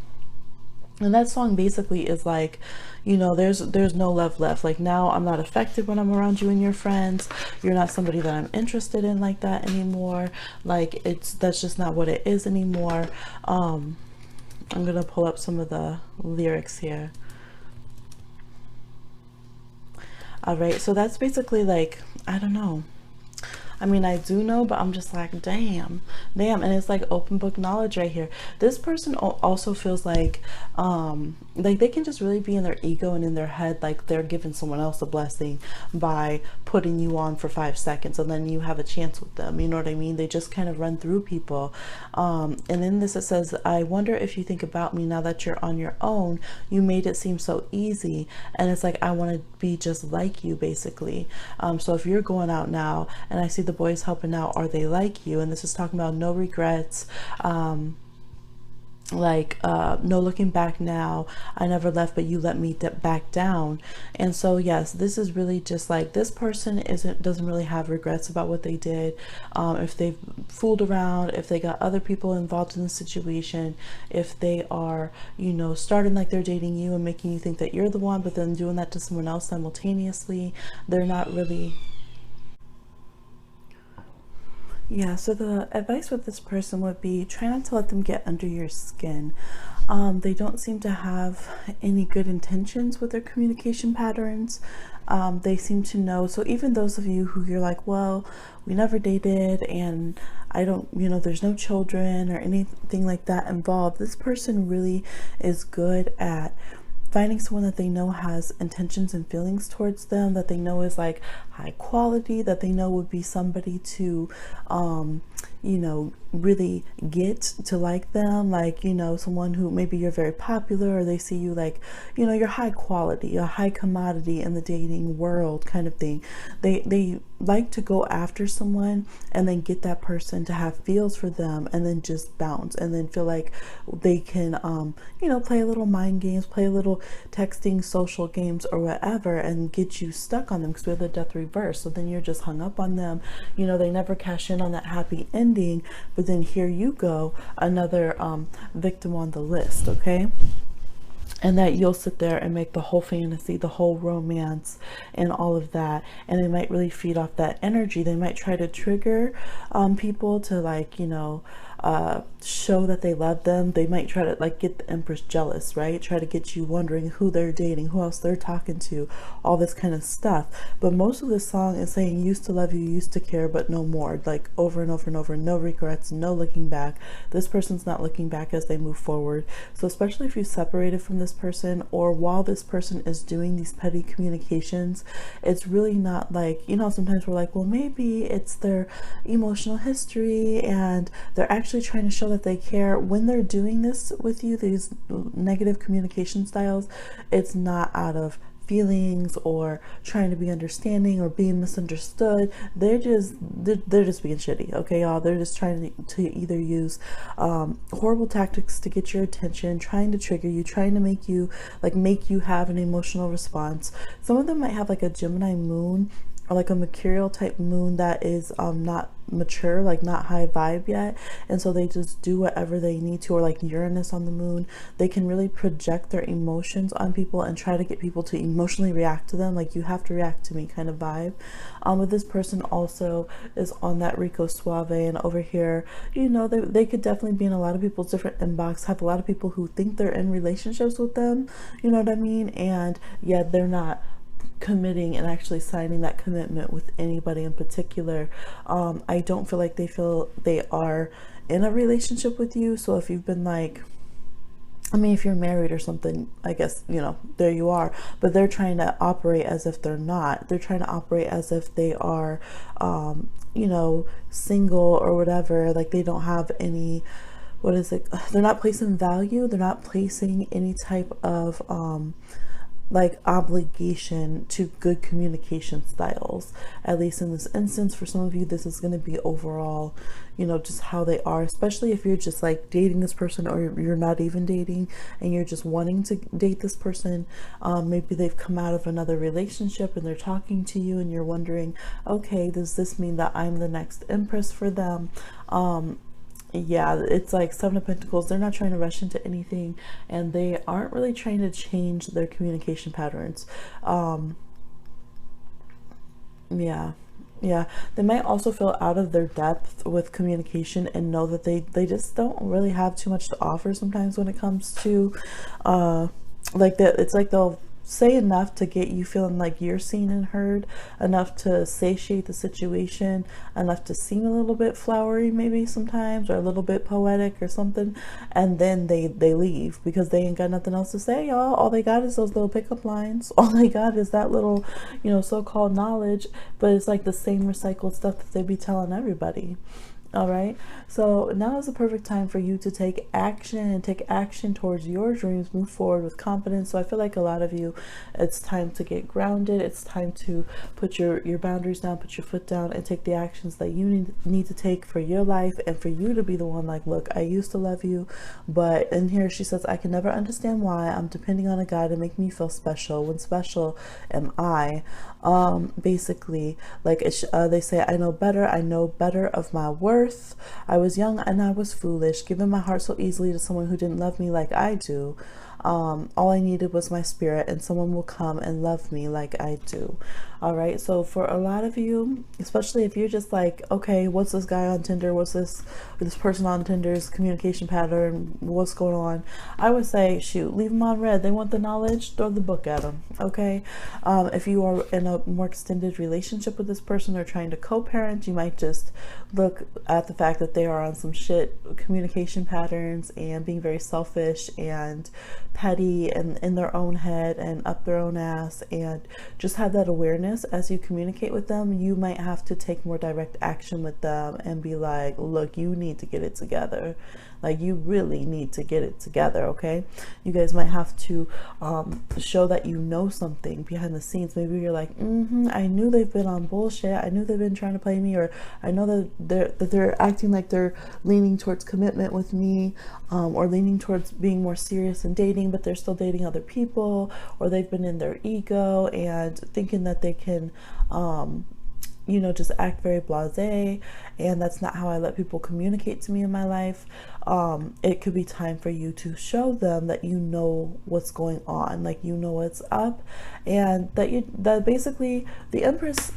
And that song basically is like, you know, there's no love left. Like, now I'm not affected when I'm around you and your friends. You're not somebody that I'm interested in like that anymore. Like, that's just not what it is anymore. I'm gonna pull up some of the lyrics here. All right, so that's basically like, I don't know. I mean, I do know, but I'm just like, damn. And it's like open book knowledge right here. This person also feels like they can just really be in their ego and in their head, like they're giving someone else a blessing by putting you on for 5 seconds, and then you have a chance with them. You know what I mean? They just kind of run through people. And in this, it says, I wonder if you think about me now that you're on your own. You made it seem so easy. And it's like, I want to be just like you, basically. So if you're going out now and I see the boys helping out, are they like you? And this is talking about no regrets, no looking back now. I never left, but you let me back down. And so yes, this is really just like, this person doesn't really have regrets about what they did. If they've fooled around, if they got other people involved in the situation, if they are, you know, starting like they're dating you and making you think that you're the one, but then doing that to someone else simultaneously, they're not really. Yeah, so the advice with this person would be, try not to let them get under your skin. They don't seem to have any good intentions with their communication patterns. They seem to know. So even those of you who you're like, well, we never dated and I don't, you know, there's no children or anything like that involved, this person really is good at finding someone that they know has intentions and feelings towards them, that they know is like high quality, that they know would be somebody to you know, really get to like them, like, you know, someone who maybe you're very popular, or they see you like, you know, you're high quality, a high commodity in the dating world kind of thing. They like to go after someone and then get that person to have feels for them and then just bounce and then feel like they can you know, play a little mind games, play a little texting social games or whatever, and get you stuck on them because we have the death reverse. So then you're just hung up on them. You know, they never cash in on that happy ending, but then here you go, another victim on the list. Okay, and that you'll sit there and make the whole fantasy, the whole romance and all of that, and they might really feed off that energy. They might try to trigger people to, like, you know, show that they love them. They might try to like get the Empress jealous, right? Try to get you wondering who they're dating, who else they're talking to, all this kind of stuff. But most of this song is saying used to love you, used to care, but no more, like over and over and over. No regrets, no looking back. This person's not looking back as they move forward. So especially if you separated from this person, or while this person is doing these petty communications, it's really not like, you know, sometimes we're like, well, maybe it's their emotional history and they're actually trying to show that they care. When they're doing this with you, these negative communication styles, it's not out of feelings or trying to be understanding or being misunderstood. They're just being shitty. Okay, y'all. They're just trying to either use horrible tactics to get your attention, trying to trigger you, trying to make you have an emotional response. Some of them might have like a Gemini moon or like a mercurial type moon that is not mature, like not high vibe yet, and so they just do whatever they need to. Or like Uranus on the moon, they can really project their emotions on people and try to get people to emotionally react to them, like you have to react to me kind of vibe. But this person also is on that Rico Suave, and over here, you know, they could definitely be in a lot of people's different inbox, have a lot of people who think they're in relationships with them, you know what I mean, and yeah, they're not committing and actually signing that commitment with anybody in particular. I don't feel like they feel they are in a relationship with you. So if you've been like, I mean, if you're married or something, I guess, you know, there you are. But they're trying to operate as if they're not. They're trying to operate as if they are, you know, single or whatever. Like they don't have any, what is it? They're not placing value. They're not placing any type of, like obligation to good communication styles. At least in this instance, for some of you, this is going to be overall, you know, just how they are, especially if you're just like dating this person, or you're not even dating and you're just wanting to date this person. Maybe they've come out of another relationship and they're talking to you and you're wondering, okay, does this mean that I'm the next Empress for them? Yeah, it's like Seven of Pentacles. They're not trying to rush into anything, and they aren't really trying to change their communication patterns. Yeah, they might also feel out of their depth with communication and know that they just don't really have too much to offer sometimes when it comes to like that. It's like they'll say enough to get you feeling like you're seen and heard, enough to satiate the situation, enough to seem a little bit flowery maybe sometimes, or a little bit poetic or something, and then they leave because they ain't got nothing else to say, y'all. All they got is those little pickup lines. All they got is that little, you know, so-called knowledge, but it's like the same recycled stuff that they be telling everybody. All right, so now is the perfect time for you to take action towards your dreams, move forward with confidence. So I feel like a lot of you, it's time to get grounded. It's time to put your boundaries down, put your foot down, and take the actions that you need to take for your life, and for you to be the one like, look, I used to love you, but in here she says, I can never understand why I'm depending on a guy to make me feel special, when special am I. Basically, like they say, I know better of my worth. I was young and I was foolish, giving my heart so easily to someone who didn't love me like I do. All I needed was my spirit, and someone will come and love me like I do. All right, so for a lot of you, especially if you're just like, okay, what's this guy on Tinder, what's this person on Tinder's communication pattern, what's going on, I would say, shoot, leave them on red. They want the knowledge, throw the book at them. Okay, if you are in a more extended relationship with this person or trying to co-parent, you might just look at the fact that they are on some shit communication patterns and being very selfish and petty and in their own head and up their own ass. And just have that awareness as you communicate with them. You might have to take more direct action with them and be like, look, you need to get it together. Like, you really need to get it together, okay? You guys might have to show that you know something behind the scenes. Maybe you're like, I knew they've been on bullshit. I knew they've been trying to play me, or I know that they're acting like they're leaning towards commitment with me, or leaning towards being more serious in dating, but they're still dating other people, or they've been in their ego and thinking that they can you know, just act very blasé, and that's not how I let people communicate to me in my life. It could be time for you to show them that you know what's going on, like you know what's up, and that basically the Empress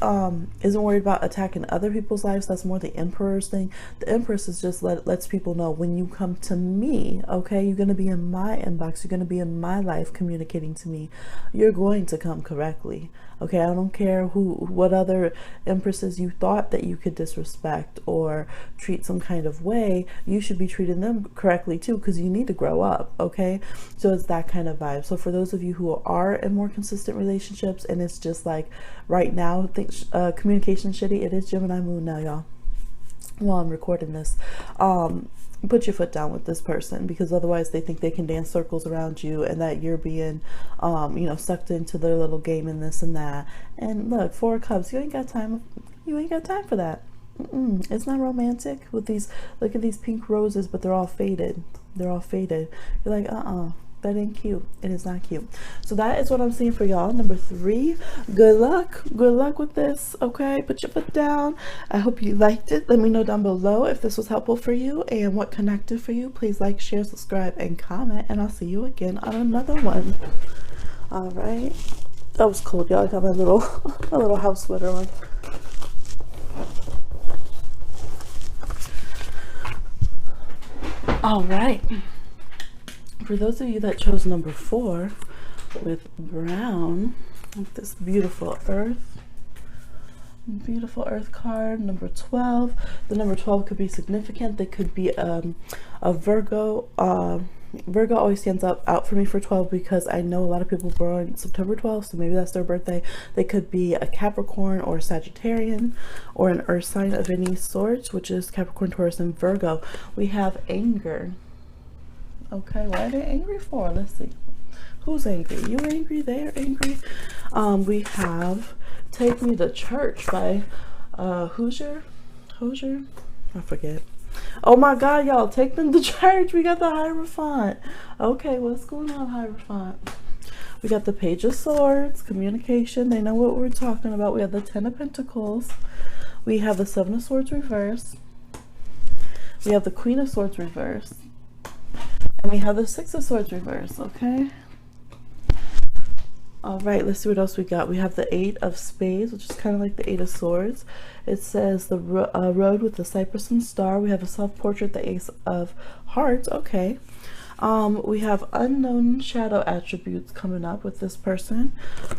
isn't worried about attacking other people's lives. That's more the Emperor's thing. The Empress is just lets people know, when you come to me, okay, you're going to be in my inbox, you're going to be in my life communicating to me, you're going to come correctly. Okay, I don't care what other empresses you thought that you could disrespect or treat some kind of way. You should be treating them correctly too, because you need to grow up, okay? So it's that kind of vibe. So for those of you who are in more consistent relationships and it's just like right now, communication shitty, it is Gemini moon now, y'all, while I'm recording this. Put your foot down with this person, because otherwise they think they can dance circles around you and that you're being you know, sucked into their little game and this and that. And look, 4 of Cups, you ain't got time for that. It's not romantic with these. Look at these pink roses, but they're all faded. You're like, that ain't cute. It is not cute. So that is what I'm seeing for y'all. Number 3, good luck with this, okay? Put your foot down. I hope you liked it. Let me know down below if this was helpful for you and what connected for you. Please like, share, subscribe, and comment, and I'll see you again on another one. All right, that was cold, y'all. I got my little my little house sweater on. All right, for those of you that chose number 4 with brown, with this beautiful earth card, number 12. The number 12 could be significant. They could be a Virgo. Virgo always stands out for me for 12, because I know a lot of people born September 12th, so maybe that's their birthday. They could be a Capricorn or a Sagittarian or an earth sign of any sort, which is Capricorn, Taurus, and Virgo. We have anger. Okay, what are they angry for? Let's see. Who's angry? You angry? They're angry. We have Take Me to Church by Hoosier? I forget. Oh my god, y'all, take them to church. We got the Hierophant. Okay, what's going on, Hierophant? We got the Page of Swords, communication. They know what we're talking about. We have the 10 of Pentacles. We have the 7 of Swords reverse. We have the Queen of Swords reverse. And we have the 6 of Swords reverse, okay? All right, let's see what else we got. We have the 8 of Spades, which is kind of like the 8 of Swords. It says the road with the cypress and star. We have a self-portrait, the Ace of Hearts. Okay. We have unknown shadow attributes coming up with this person.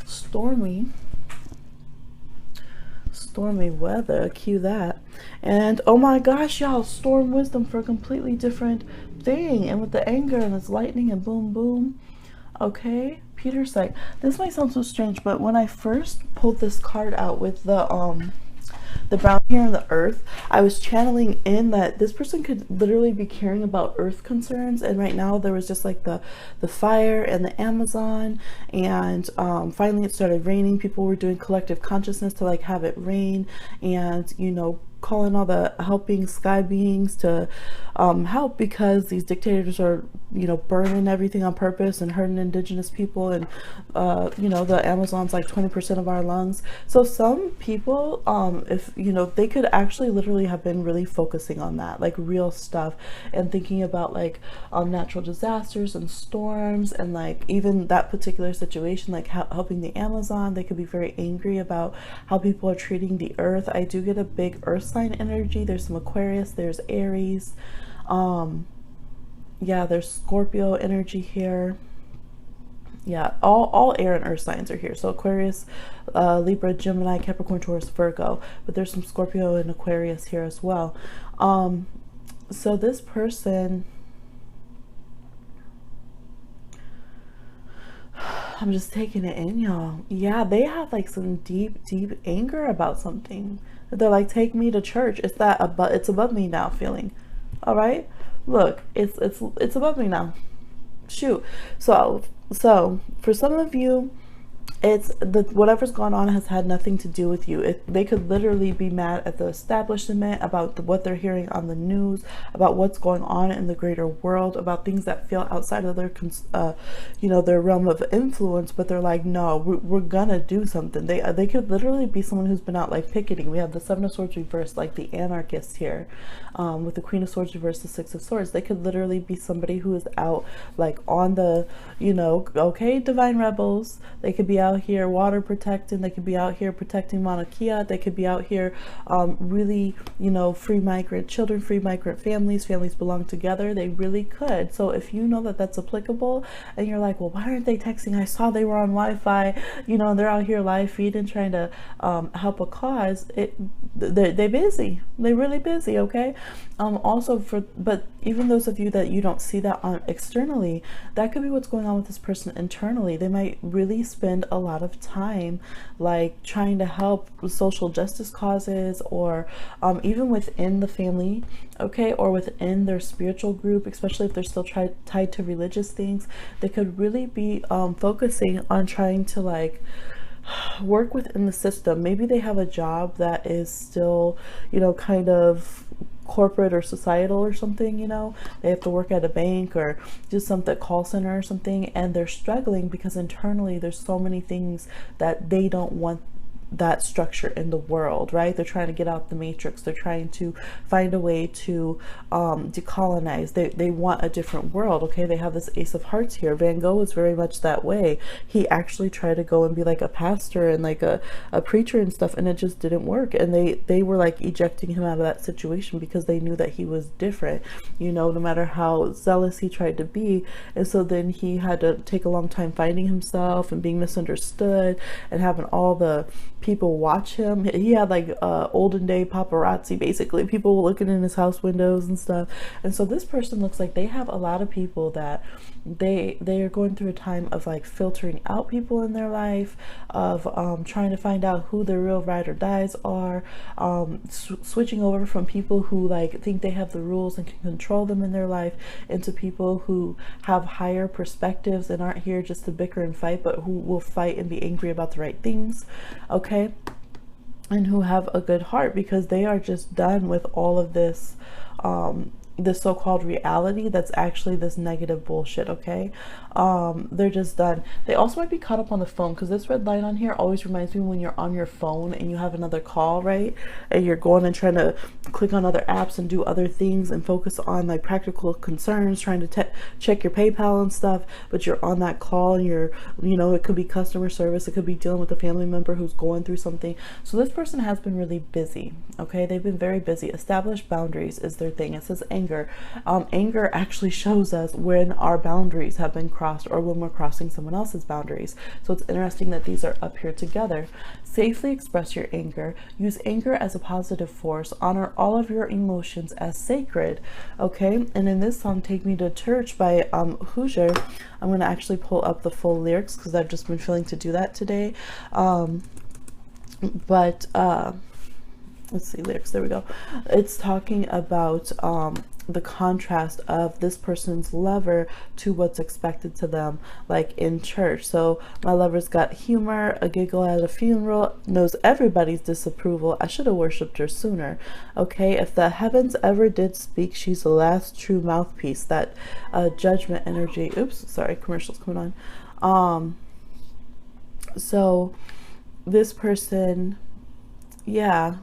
Stormy weather, cue that. And oh my gosh, y'all, storm wisdom for a completely different thing. And with the anger and it's lightning and boom, boom. Okay. Peter's sight. This might sound so strange, but when I first pulled this card out with the brown hair and the earth, I was channeling in that this person could literally be caring about earth concerns. And right now there was just like the fire and the Amazon, and finally it started raining. People were doing collective consciousness to like have it rain, and you know, calling all the helping sky beings to help, because these dictators are, you know, burning everything on purpose and hurting indigenous people. And you know, the Amazon's like 20% of our lungs. So some people, if you know, they could actually literally have been really focusing on that, like real stuff, and thinking about like natural disasters and storms, and like even that particular situation, like helping the Amazon. They could be very angry about how people are treating the earth. I do get a big earth sign energy. There's some Aquarius, there's Aries, yeah, there's Scorpio energy here. Yeah, all air and earth signs are here. So Aquarius, Libra, Gemini, Capricorn, Taurus, Virgo, but there's some Scorpio and Aquarius here as well. So this person, I'm just taking it in, y'all. Yeah, they have like some deep, deep anger about something. They're like, take me to church. It's that above, it's above me now feeling. All right. Look, it's above me now. Shoot. So for some of you, it's the whatever's gone on has had nothing to do with you. They could literally be mad at the establishment about what they're hearing on the news, about what's going on in the greater world, about things that feel outside of their their realm of influence. But they're like, no, we're gonna do something. They could literally be someone who's been out like picketing. We have the Seven of Swords reversed, like the anarchist here, with the Queen of Swords reversed, the Six of Swords. They could literally be somebody who is out like on the, okay, divine rebels. They could be out here water protecting. They could be out here protecting Mauna Kea. They could be out here really, free migrant children, free migrant families belong together. They really could. So if you know that that's applicable and you're like, well, why aren't they texting? I saw they were on Wi-Fi, they're out here live feeding, trying to help a cause. They're busy. They're really busy. Okay. But even those of you that you don't see that on externally, that could be what's going on with this person internally. They might really spend a lot of time like trying to help social justice causes, or even within the family, okay, or within their spiritual group, especially if they're still tied to religious things. They could really be focusing on trying to like work within the system. Maybe they have a job that is still, kind of corporate or societal or something. They have to work at a bank or do something, call center or something, and they're struggling because internally there's so many things that they don't want that structure in the world, right? They're trying to get out the matrix. They're trying to find a way to decolonize. They want a different world. Okay, they have this Ace of Hearts here. Van Gogh is very much that way. He actually tried to go and be like a pastor and like a preacher and stuff, and it just didn't work. And they were like ejecting him out of that situation because they knew that he was different, no matter how zealous he tried to be. And so then he had to take a long time finding himself and being misunderstood and having all the people watch him. He had like olden day paparazzi, basically, people looking in his house windows and stuff. And so this person looks like they have a lot of people that they are going through a time of like filtering out people in their life, of trying to find out who their real ride or dies are, switching over from people who like think they have the rules and can control them in their life into people who have higher perspectives and aren't here just to bicker and fight, but who will fight and be angry about the right things. Okay, and who have a good heart because they are just done with all of this this so-called reality that's actually this negative bullshit. Okay, they're just done. They also might be caught up on the phone, because this red line on here always reminds me when you're on your phone and you have another call, right, and you're going and trying to click on other apps and do other things and focus on like practical concerns, trying to check your PayPal and stuff, but you're on that call and you're, it could be customer service, it could be dealing with a family member who's going through something. So this person has been really busy. Okay, they've been very busy. Established boundaries is their thing. It says anger. Anger actually shows us when our boundaries have been crossed or when we're crossing someone else's boundaries. So it's interesting that these are up here together. Safely express your anger. Use anger as a positive force. Honor all of your emotions as sacred. Okay, and in this song, Take Me to Church by Hoosier, I'm going to actually pull up the full lyrics because I've just been feeling to do that today. Let's see, lyrics, there we go. It's talking about the contrast of this person's lover to what's expected to them, like in church. So my lover's got humor, a giggle at a funeral, knows everybody's disapproval. I should have worshipped her sooner. Okay, if the heavens ever did speak, she's the last true mouthpiece. That judgment energy. Oops, sorry, commercials coming on. So this person, yeah,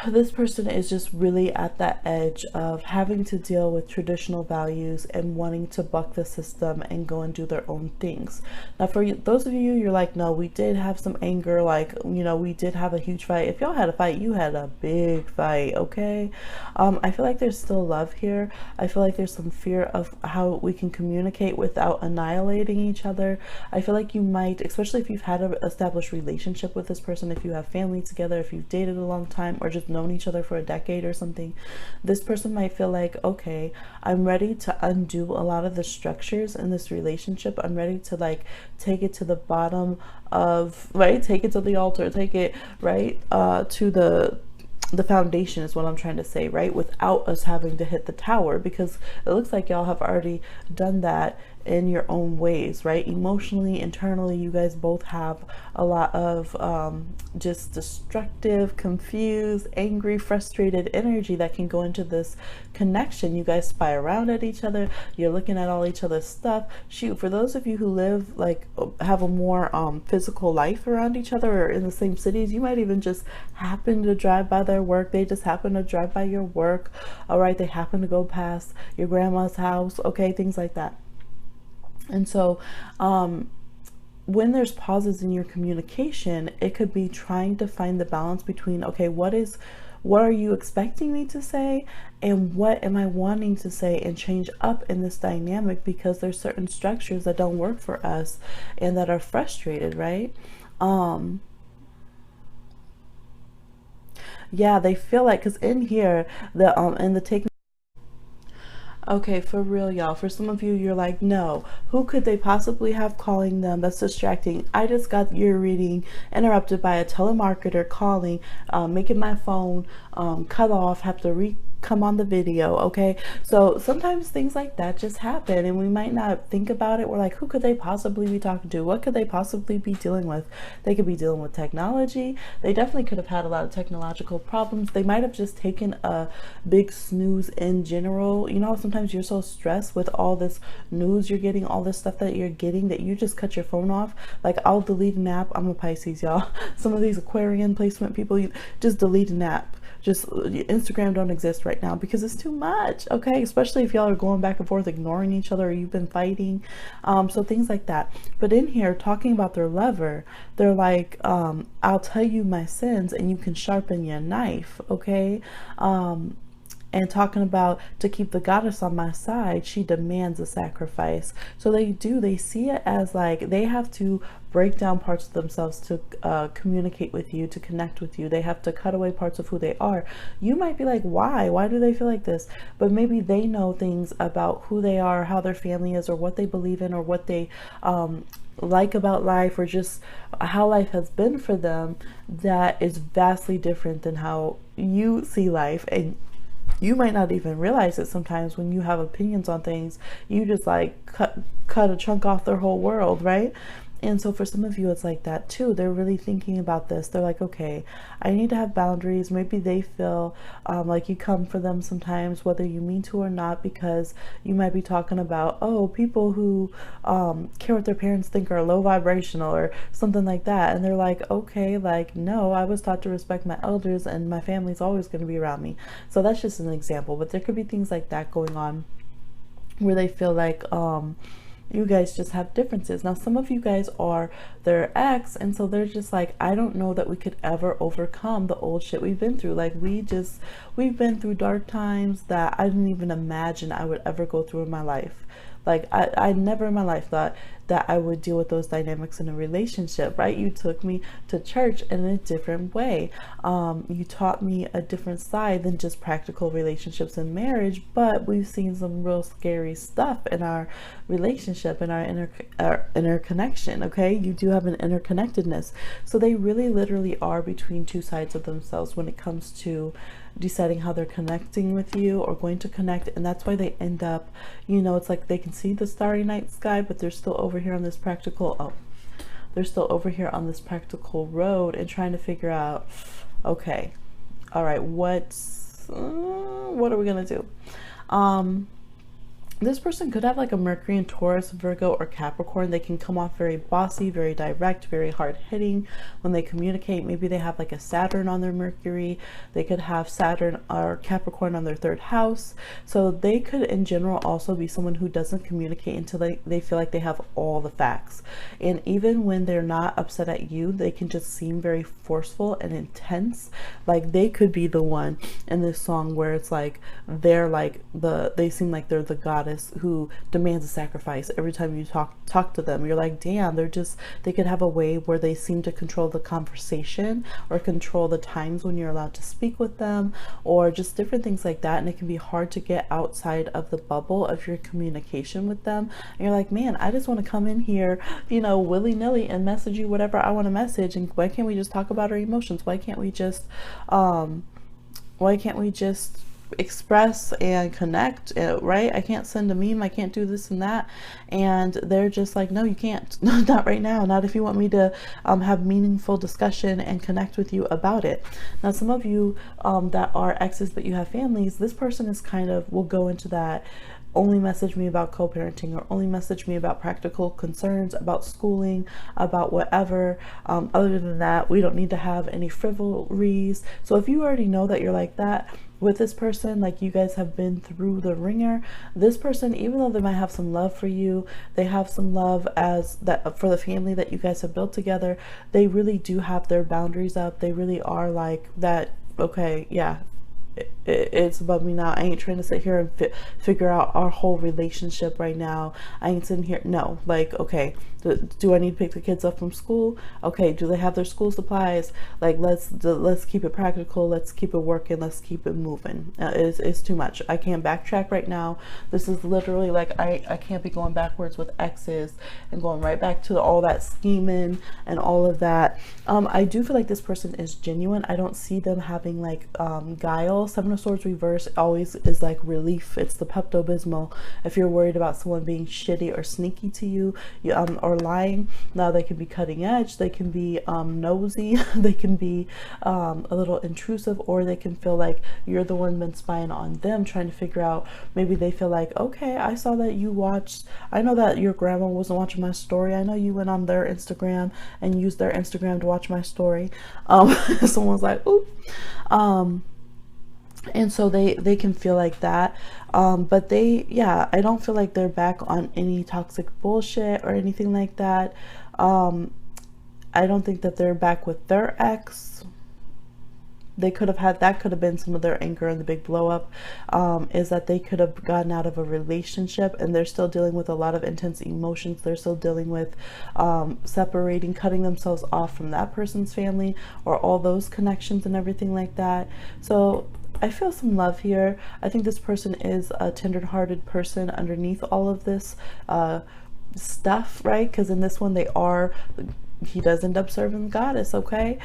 this person is just really at that edge of having to deal with traditional values and wanting to buck the system and go and do their own things. Now, for those of you, you're like, no, we did have some anger, like, we did have a huge fight. If y'all had a fight, you had a big fight. Okay, I feel like there's still love here. I feel like there's some fear of how we can communicate without annihilating each other. I feel like you might, especially if you've had an established relationship with this person, if you have family together, if you've dated a long time, or just known each other for a decade or something, this person might feel like, okay, I'm ready to undo a lot of the structures in this relationship. I'm ready to like take it to the bottom of, right, take it to the altar, take it right to the foundation is what I'm trying to say, right? Without us having to hit the tower, because it looks like y'all have already done that in your own ways, right? Emotionally, internally, you guys both have a lot of just destructive, confused, angry, frustrated energy that can go into this connection. You guys spy around at each other. You're looking at all each other's stuff. Shoot, for those of you who live, like, have a more physical life around each other or in the same cities, you might even just happen to drive by their work. They just happen to drive by your work. All right, they happen to go past your grandma's house. Okay, things like that. And so when there's pauses in your communication, it could be trying to find the balance between, okay, what are you expecting me to say, and what am I wanting to say and change up in this dynamic, because there's certain structures that don't work for us and that are frustrated, right? Yeah, they feel like, because in here, in the taking. Okay, for real, y'all. For some of you, you're like, no, who could they possibly have calling them? That's distracting. I just got your reading interrupted by a telemarketer calling, making my phone cut off, have to come on the video. Okay, so sometimes things like that just happen and we might not think about it. We're like, who could they possibly be talking to? What could they possibly be dealing with? They could be dealing with technology. They definitely could have had a lot of technological problems. They might have just taken a big snooze in general. You know, sometimes you're so stressed with all this news you're getting, all this stuff that you're getting, that you just cut your phone off. Like, I'll delete an app. I'm a Pisces, y'all. Some of these Aquarian placement people, you just delete an app. Just Instagram don't exist right now because it's too much. Okay, especially if y'all are going back and forth, ignoring each other, or you've been fighting, so things like that. But in here, talking about their lover, they're like, I'll tell you my sins and you can sharpen your knife. Okay, and talking about, to keep the goddess on my side, she demands a sacrifice. So they see it as like they have to break down parts of themselves to communicate with you, to connect with you. They have to cut away parts of who they are. You might be like, why do they feel like this? But maybe they know things about who they are, how their family is, or what they believe in, or what they like about life, or just how life has been for them, that is vastly different than how you see life. And you might not even realize it sometimes when you have opinions on things. You just like cut a chunk off their whole world, right? And so for some of you, it's like that too. They're really thinking about this. They're like, okay, I need to have boundaries. Maybe they feel like you come for them sometimes, whether you mean to or not, because you might be talking about, oh, people who care what their parents think are low vibrational or something like that. And they're like, okay, like, no, I was taught to respect my elders and my family's always going to be around me. So that's just an example. But there could be things like that going on where they feel like, you guys just have differences. Now, some of you guys are their ex, and so they're just like, I don't know that we could ever overcome the old shit we've been through. Like, we've been through dark times that I didn't even imagine I would ever go through in my life. Like, I never in my life thought that I would deal with those dynamics in a relationship, right? You took me to church in a different way. You taught me a different side than just practical relationships and marriage, but we've seen some real scary stuff in our relationship and our interconnection, okay? You do have an interconnectedness. So they really literally are between two sides of themselves when it comes to deciding how they're connecting with you or going to connect. And that's why they end up, you know, it's like they can see the starry night sky, but they're still over here on this practical road and trying to figure out, okay, all right, what are we gonna do? This person could have like a Mercury in Taurus, Virgo, or Capricorn. They can come off very bossy, very direct, very hard-hitting when they communicate. Maybe they have like a Saturn on their Mercury. They could have Saturn or Capricorn on their third house. So they could in general also be someone who doesn't communicate until they feel like they have all the facts. And even when they're not upset at you, they can just seem very forceful and intense. Like they could be the one in this song where it's like they're like they seem like they're the god goddess who demands a sacrifice every time you talk to them. You're like, damn, they could have a way where they seem to control the conversation or control the times when you're allowed to speak with them, or just different things like that. And it can be hard to get outside of the bubble of your communication with them. And you're like, man, I just want to come in here, willy-nilly and message you whatever I want to message. And why can't we just talk about our emotions? Why can't we just express and connect, right? I can't send a meme, I can't do this and that. And they're just like, no, you can't. Not right now, not if you want me to have meaningful discussion and connect with you about it. Now, some of you that are exes but you have families, this person is will go into that only message me about co-parenting, or only message me about practical concerns, about schooling, about whatever. Other than that, we don't need to have any frivolries. So if you already know that you're like that with this person, like you guys have been through the ringer, this person, even though they might have some love for you, they have some love as that for the family that you guys have built together, they really do have their boundaries up. They really are like that, okay, yeah, it's above me now. I ain't trying to sit here and figure out our whole relationship right now. I ain't sitting here. No, like, okay, do I need to pick the kids up from school? Okay, do they have their school supplies? Like, let's keep it practical. Let's keep it working. Let's keep it moving. It's too much. I can't backtrack right now. This is literally like, I can't be going backwards with exes and going right back to all that scheming and all of that. I do feel like this person is genuine. I don't see them having like guile. Seven of Swords reverse always is like relief. It's the Pepto-Bismol. If you're worried about someone being shitty or sneaky to you, or lying, now they can be cutting edge, they can be nosy, they can be a little intrusive, or they can feel like you're the one been spying on them, trying to figure out, maybe they feel like, okay, I saw that you watched, I know that your grandma wasn't watching my story, I know you went on their Instagram and used their Instagram to watch my story. Someone's like, ooh. And so they can feel like that, but I don't feel like they're back on any toxic bullshit or anything like that. I don't think that they're back with their ex. They could have that could have been some of their anger and the big blow up, is that they could have gotten out of a relationship and they're still dealing with a lot of intense emotions. They're still dealing with separating, cutting themselves off from that person's family or all those connections and everything like that. So I feel some love here. I think this person is a tender-hearted person underneath all of this stuff, right? Because in this one, he does end up serving the goddess, okay?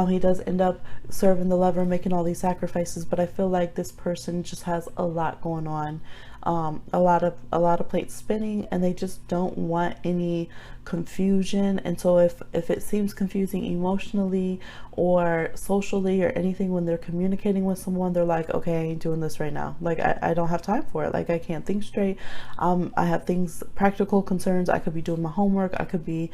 He does end up serving the lover, making all these sacrifices, but I feel like this person just has a lot going on, a lot of plates spinning, and they just don't want any confusion. And so if it seems confusing emotionally or socially or anything when they're communicating with someone, they're like, okay, I ain't doing this right now. Like, I don't have time for it. Like, I can't think straight. I have practical concerns. I could be doing my homework. I could be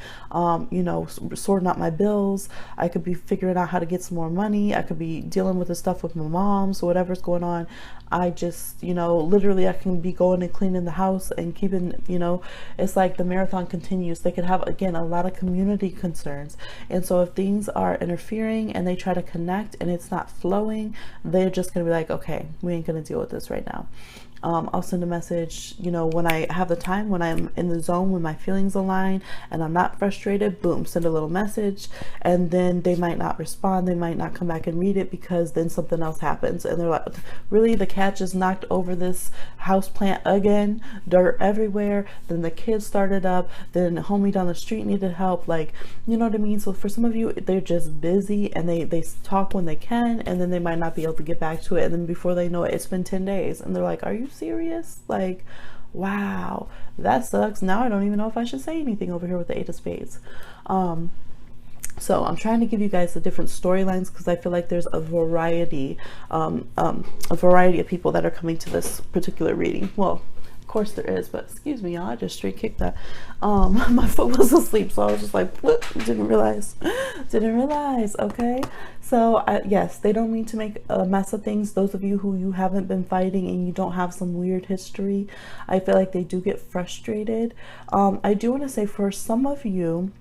sorting out my bills. I could be figuring out how to get some more money. I could be dealing with the stuff with my mom. So whatever's going on, I just, literally I can be going and cleaning the house and keeping, it's like the marathon continues. They could have, again, a lot of community concerns. And so if things are interfering and they try to connect and it's not flowing, they're just going to be like, okay, we ain't going to deal with this right now. I'll send a message, when I have the time, when I'm in the zone, when my feelings align and I'm not frustrated, boom, send a little message. And then they might not respond. They might not come back and read it because then something else happens. And they're like, really, the cat just knocked over this house plant again, dirt everywhere. Then the kids started up. Then the homie down the street needed help. Like, you know what I mean? So for some of you, they're just busy and they talk when they can, and then they might not be able to get back to it. And then before they know it, it's been 10 days. And they're like, are you serious? Like, wow, that sucks. Now I don't even know if I should say anything over here with the 8 of Spades. So I'm trying to give you guys the different storylines because I feel like there's a variety of people that are coming to this particular reading. Well, of course there is, but excuse me, y'all, I just straight kicked that. My foot was asleep, so I was just like, whoop, didn't realize. Okay, so yes, they don't mean to make a mess of things. Those of you who you haven't been fighting and you don't have some weird history, I feel like they do get frustrated. I do want to say, for some of you,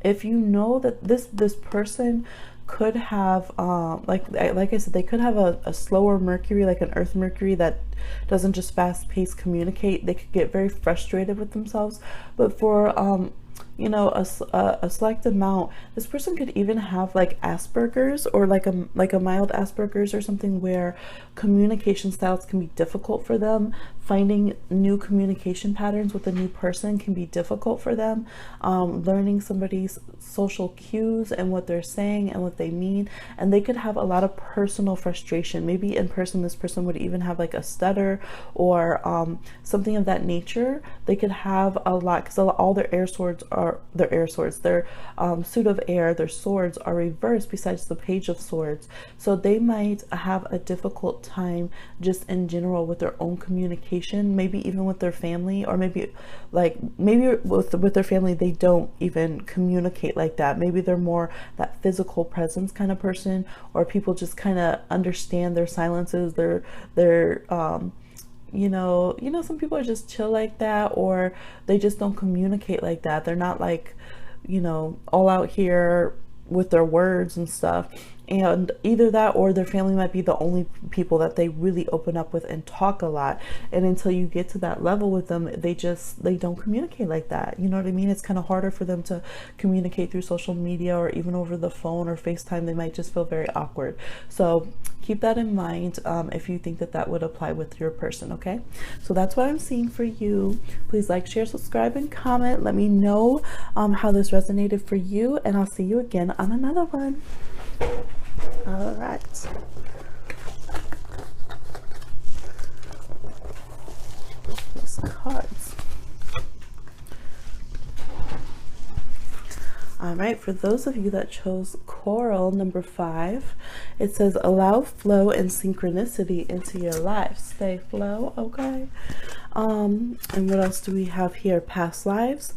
if you know that this person could have like I said, they could have a slower Mercury, like an Earth Mercury that doesn't just fast paced communicate. They could get very frustrated with themselves. But for you know, a select amount, this person could even have like Asperger's, or like a mild Asperger's or something, where communication styles can be difficult for them. Finding new communication patterns with a new person can be difficult for them. Learning somebody's social cues and what they're saying and what they mean. And they could have a lot of personal frustration. Maybe in person, this person would even have like a stutter or something of that nature. They could have a lot, because all their air swords are their suit of air, their swords are reversed besides the page of swords. So they might have a difficult time just in general with their own communication, maybe even with their family, or maybe with their family they don't even communicate like that. Maybe they're more that physical presence kind of person, or people just kind of understand their silences, their you know, some people are just chill like that, or they just don't communicate like that. They're not like, you know, all out here with their words and stuff. And either that, or their family might be the only people that they really open up with and talk a lot. And until you get to that level with them, they don't communicate like that. You know what I mean? It's kind of harder for them to communicate through social media or even over the phone or FaceTime. They might just feel very awkward. So keep that in mind if you think that would apply with your person. Okay, so that's what I'm seeing for you. Please like, share, subscribe, and comment. Let me know how this resonated for you, and I'll see you again on another one. All right. These cards. All right, for those of you that chose Coral number 5, it says allow flow and synchronicity into your life. Stay flow, okay? And what else do we have here? Past lives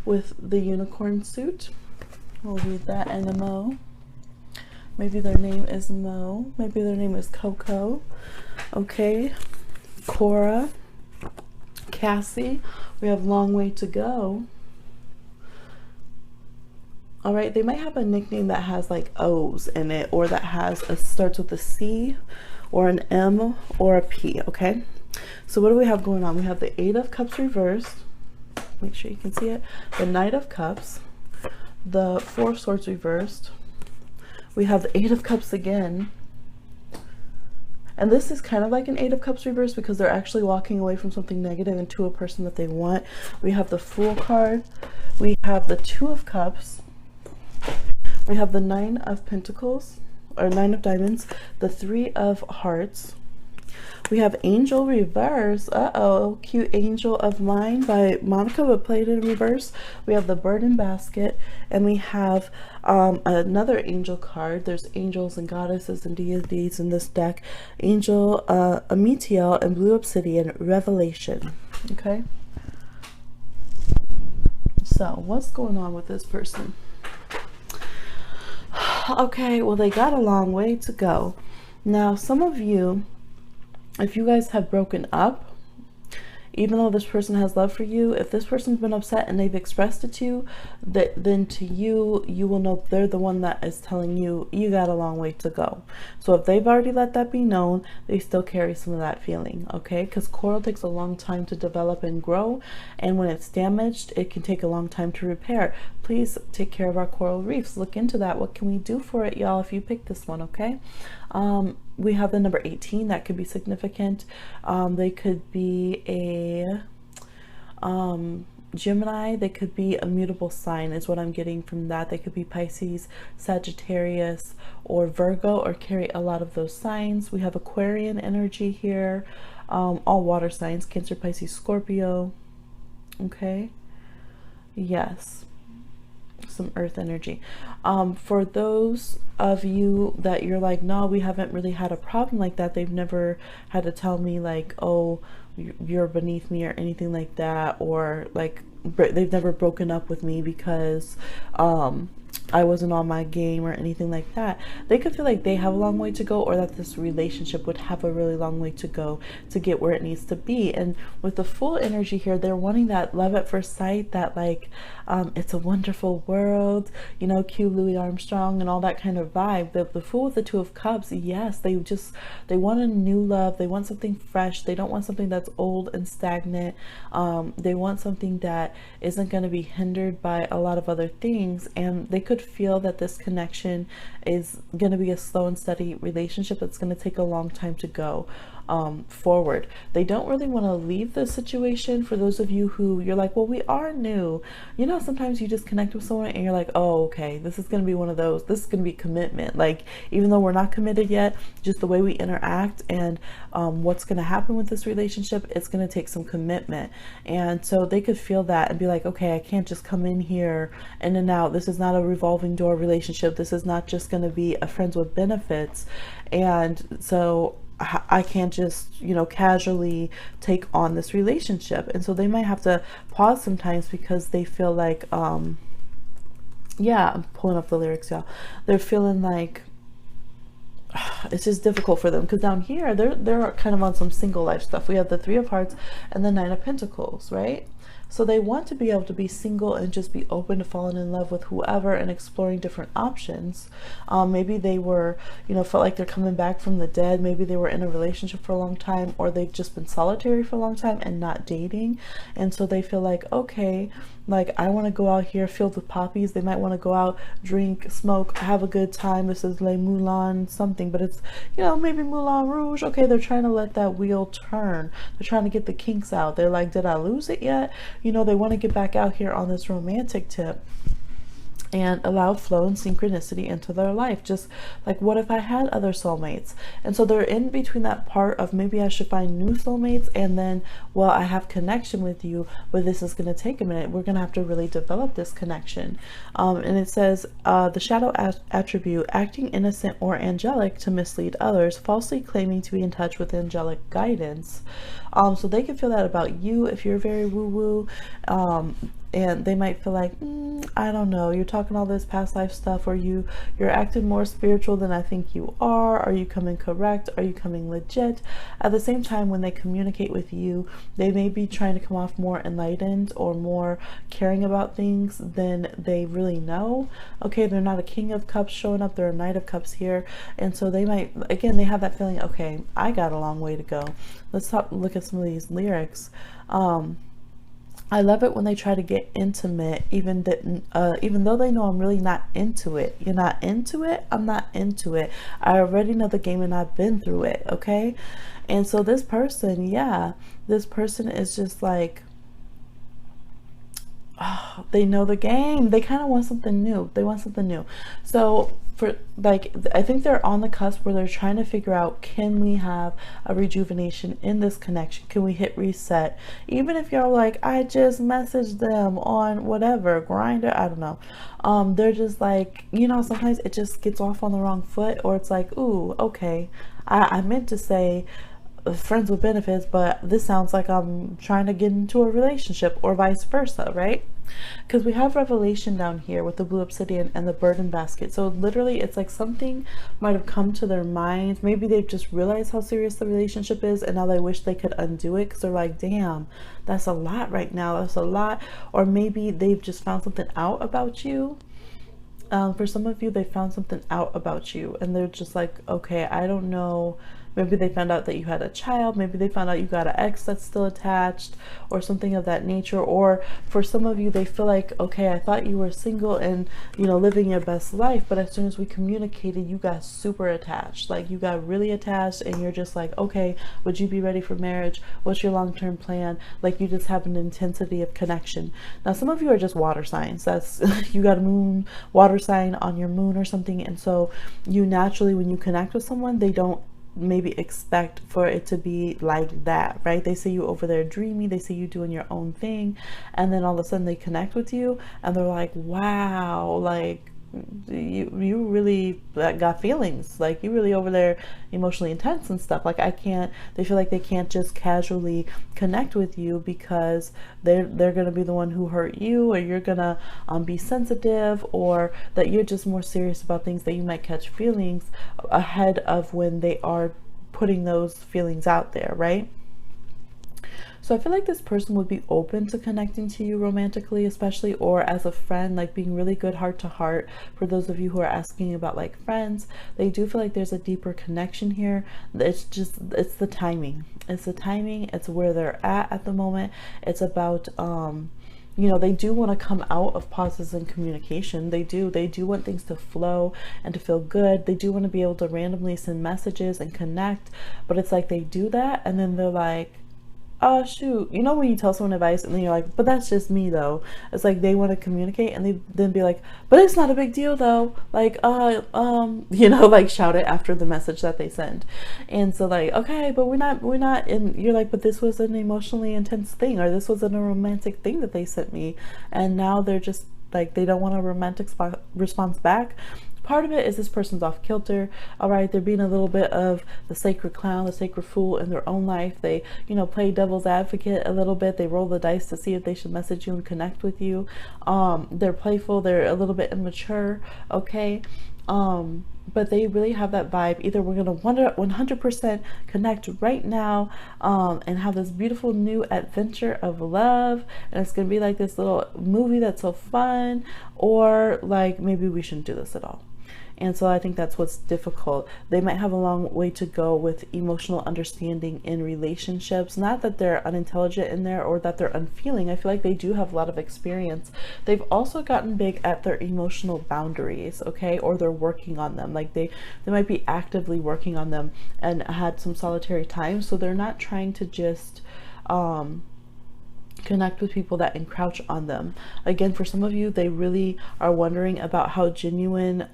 with the unicorn suit. We'll read that in a mo. Maybe their name is Mo. Maybe their name is Coco. Okay. Cora. Cassie. We have long way to go. All right. They might have a nickname that has like O's in it, or that starts with a C or an M or a P. Okay. So what do we have going on? We have the 8 of Cups reversed. Make sure you can see it. The Knight of Cups. The 4 of Swords reversed. We have the 8 of Cups again. And this is kind of like an 8 of Cups reverse, because they're actually walking away from something negative into a person that they want. We have the Fool card. We have the 2 of Cups. We have the 9 of Pentacles, or 9 of Diamonds. The 3 of Hearts. We have Angel reverse. Uh-oh, cute Angel of Mine by Monica, but played in reverse. We have the Burden Basket, and we have another angel card. There's angels and goddesses and deities in this deck. Angel Ametiel and Blue Obsidian Revelation. Okay. So what's going on with this person? Okay, well, they got a long way to go. Now, some of you, if you guys have broken up, even though this person has love for you, if this person's been upset and they've expressed it to you, then to you, you will know they're the one that is telling you you got a long way to go. So if they've already let that be known, they still carry some of that feeling, okay? Because coral takes a long time to develop and grow, and when it's damaged, it can take a long time to repair. Please take care of our coral reefs. Look into that. What can we do for it, y'all, if you pick this one, okay? We have the number 18. That could be significant. They could be a Gemini. They could be a mutable sign is what I'm getting from that. They could be Pisces, Sagittarius, or Virgo, or carry a lot of those signs. We have Aquarian energy here. All water signs, Cancer, Pisces, Scorpio. Okay. Yes. Some earth energy. For those of you that you're like, no, we haven't really had a problem like that, they've never had to tell me like, oh, you're beneath me or anything like that, or like they've never broken up with me because I wasn't on my game or anything like that. They could feel like they have a long way to go, or that this relationship would have a really long way to go to get where it needs to be. And with the Fool energy here, they're wanting that love at first sight, that like, it's a wonderful world, you know, cue Louis Armstrong and all that kind of vibe. The Fool with the Two of Cups, yes, they want a new love. They want something fresh. They don't want something that's old and stagnant. They want something that isn't going to be hindered by a lot of other things. And they could feel that this connection is going to be a slow and steady relationship that's going to take a long time to go forward. They don't really want to leave the situation. For those of you who you're like, well, we are new, you know, sometimes you just connect with someone and you're like, oh, okay, this is going to be one of those, this is going to be commitment. Like, even though we're not committed yet, just the way we interact and what's going to happen with this relationship, it's going to take some commitment. And so they could feel that and be like, okay, I can't just come in here in and out. This is not a revolving door relationship. This is not just going to be a friends with benefits. And so I can't just, you know, casually take on this relationship. And so they might have to pause sometimes because they feel like, yeah, I'm pulling up the lyrics, y'all. They're feeling like it's just difficult for them, because down here they're kind of on some single life stuff. We have the Three of Hearts and the Nine of Pentacles, right? So they want to be able to be single and just be open to falling in love with whoever and exploring different options. Maybe they were, you know, felt like they're coming back from the dead. Maybe they were in a relationship for a long time, or they've just been solitary for a long time and not dating. And so they feel like, okay, like, I want to go out here filled with poppies. They might want to go out, drink, smoke, have a good time. This is Le Moulin something, but it's, you know, maybe Moulin Rouge. Okay, they're trying to let that wheel turn. They're trying to get the kinks out. They're like, did I lose it yet? You know, they want to get back out here on this romantic tip and allow flow and synchronicity into their life. Just like, what if I had other soulmates? And so they're in between that part of, maybe I should find new soulmates, and then, well, I have connection with you, but this is going to take a minute. We're going to have to really develop this connection. And it says, the shadow attribute, acting innocent or angelic to mislead others, falsely claiming to be in touch with angelic guidance. So they can feel that about you if you're very woo-woo. And they might feel like, I don't know, you're talking all this past life stuff, or you're acting more spiritual than I think you are. Are you coming correct? Are you coming legit? At the same time, when they communicate with you, they may be trying to come off more enlightened or more caring about things than they really know. Okay, they're not a King of Cups showing up, they're a Knight of Cups here. And so they might, again, they have that feeling, okay, I got a long way to go. Let's look at some of these lyrics. I love it when they try to get intimate, even though they know I'm really not into it. You're not into it? I'm not into it. I already know the game and I've been through it, okay? And so this person, yeah, this person is just like, oh, they know the game. They kind of want something new. They want something new. So for, like, I think they're on the cusp where they're trying to figure out, can we have a rejuvenation in this connection? Can we hit reset? Even if you're like, I just messaged them on whatever, Grindr, I don't know. They're just like, you know, sometimes it just gets off on the wrong foot, or it's like, ooh, okay, I meant to say friends with benefits, but this sounds like I'm trying to get into a relationship, or vice versa, right? Because we have revelation down here with the blue obsidian and the burden basket. So literally it's like something might have come to their mind. Maybe they've just realized how serious the relationship is, and now they wish they could undo it, because they're like, damn, that's a lot right now, that's a lot. Or maybe they've just found something out about you. For some of you, they found something out about you, and they're just like, okay, I don't know. Maybe they found out that you had a child. Maybe they found out you got an ex that's still attached, or something of that nature. Or for some of you, they feel like, okay, I thought you were single and, you know, living your best life, but as soon as we communicated, you got super attached. Like, you got really attached, and you're just like, okay, would you be ready for marriage? What's your long-term plan? Like, you just have an intensity of connection. Now, some of you are just water signs. That's you got a moon water sign on your moon or something, and so you naturally, when you connect with someone, they don't maybe expect for it to be like that, right? They see you over there dreamy, they see you doing your own thing, and then all of a sudden they connect with you and they're like, wow, like, you really got feelings, like you really over there emotionally intense and stuff. Like they feel like they can't just casually connect with you because they're gonna be the one who hurt you, or you're gonna be sensitive, or that you're just more serious about things that you might catch feelings ahead of when they are putting those feelings out there, right? So I feel like this person would be open to connecting to you romantically, especially, or as a friend, like being really good heart to heart. For those of you who are asking about like friends, they do feel like there's a deeper connection here. It's the timing. It's the timing. It's where they're at the moment. It's about, you know, they do want to come out of pauses in communication. They do want things to flow and to feel good. They do want to be able to randomly send messages and connect, but it's like they do that and then they're like, oh shoot, you know when you tell someone advice and then you're like, but that's just me though. It's like they want to communicate and they then be like, but it's not a big deal though, like you know, like shout it after the message that they send. And so like, okay, but we're not in, you're like, but this was an emotionally intense thing, or this wasn't a romantic thing that they sent me, and now they're just like, they don't want a romantic response back. Part of it is this person's off kilter. All right, they're being a little bit of the sacred clown, the sacred fool in their own life. They, you know, play devil's advocate a little bit. They roll the dice to see if they should message you and connect with you. They're playful. They're a little bit immature. Okay. But they really have that vibe. Either we're going to 100% connect right now and have this beautiful new adventure of love, and it's going to be like this little movie that's so fun, or like maybe we shouldn't do this at all. And so I think that's what's difficult. They might have a long way to go with emotional understanding in relationships. Not that they're unintelligent in there or that they're unfeeling. I feel like they do have a lot of experience. They've also gotten big at their emotional boundaries, okay? Or they're working on them. Like they might be actively working on them and had some solitary time. So they're not trying to just connect with people that encroach on them. Again, for some of you, they really are wondering about how genuine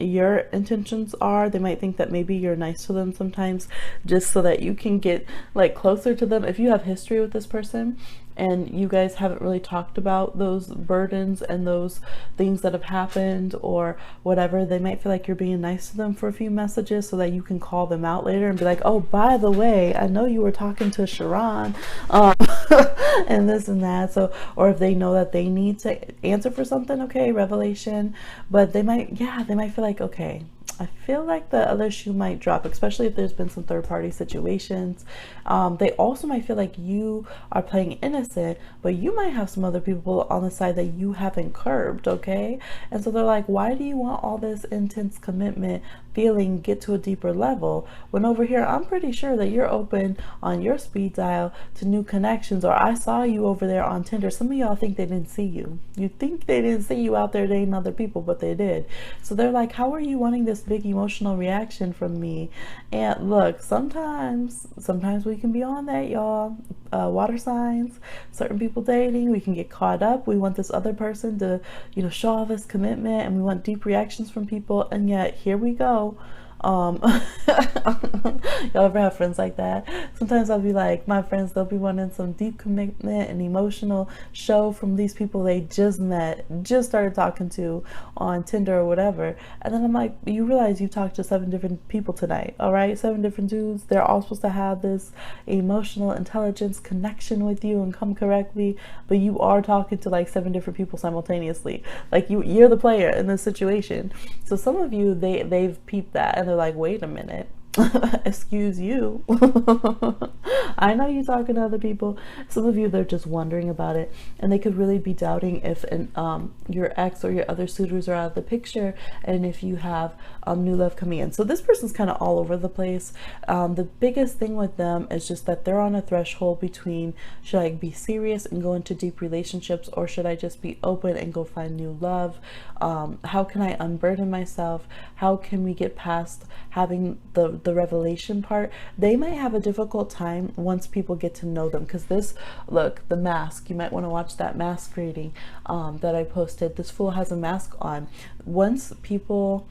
your intentions are. They might think that maybe you're nice to them sometimes just so that you can get like closer to them. If you have history with this person and you guys haven't really talked about those burdens and those things that have happened or whatever, they might feel like you're being nice to them for a few messages so that you can call them out later and be like, oh, by the way, I know you were talking to Sharon and this and that. So, or if they know that they need to answer for something, okay, revelation, but they might feel like, okay, I feel like the other shoe might drop, especially if there's been some third-party situations. They also might feel like you are playing innocent, but you might have some other people on the side that you haven't curbed, okay? And so they're like, why do you want all this intense commitment feeling get to a deeper level when over here I'm pretty sure that you're open on your speed dial to new connections, or I saw you over there on Tinder. Some of y'all think they didn't see you. You think they didn't see you out there dating other people, but they did. So they're like, how are you wanting this big emotional reaction from me? And look, sometimes we can be on that, y'all. Water signs, certain people dating, we can get caught up. We want this other person to, you know, show all this commitment, and we want deep reactions from people, and yet here we go. Y'all ever have friends like that? Sometimes I'll be like, my friends, they'll be wanting some deep commitment and emotional show from these people they just met, just started talking to on Tinder or whatever. And then I'm like, you realize you talked to 7 different people tonight, all right? 7 different dudes. They're all supposed to have this emotional intelligence connection with you and come correctly, but you are talking to like 7 different people simultaneously. Like you're the player in this situation. So some of you, they've peeped that and they're like, wait a minute, excuse you. I know you're talking to other people. Some of you, they're just wondering about it, and they could really be doubting if your ex or your other suitors are out of the picture, and if you have new love coming in. So this person's kind of all over the place. The biggest thing with them is just that they're on a threshold between, should I be serious and go into deep relationships, or should I just be open and go find new love? How can I unburden myself? How can we get past having the revelation part? They might have a difficult time once people get to know them, because this, look, the mask, you might want to watch that mask reading that I posted. This fool has a mask on. Once people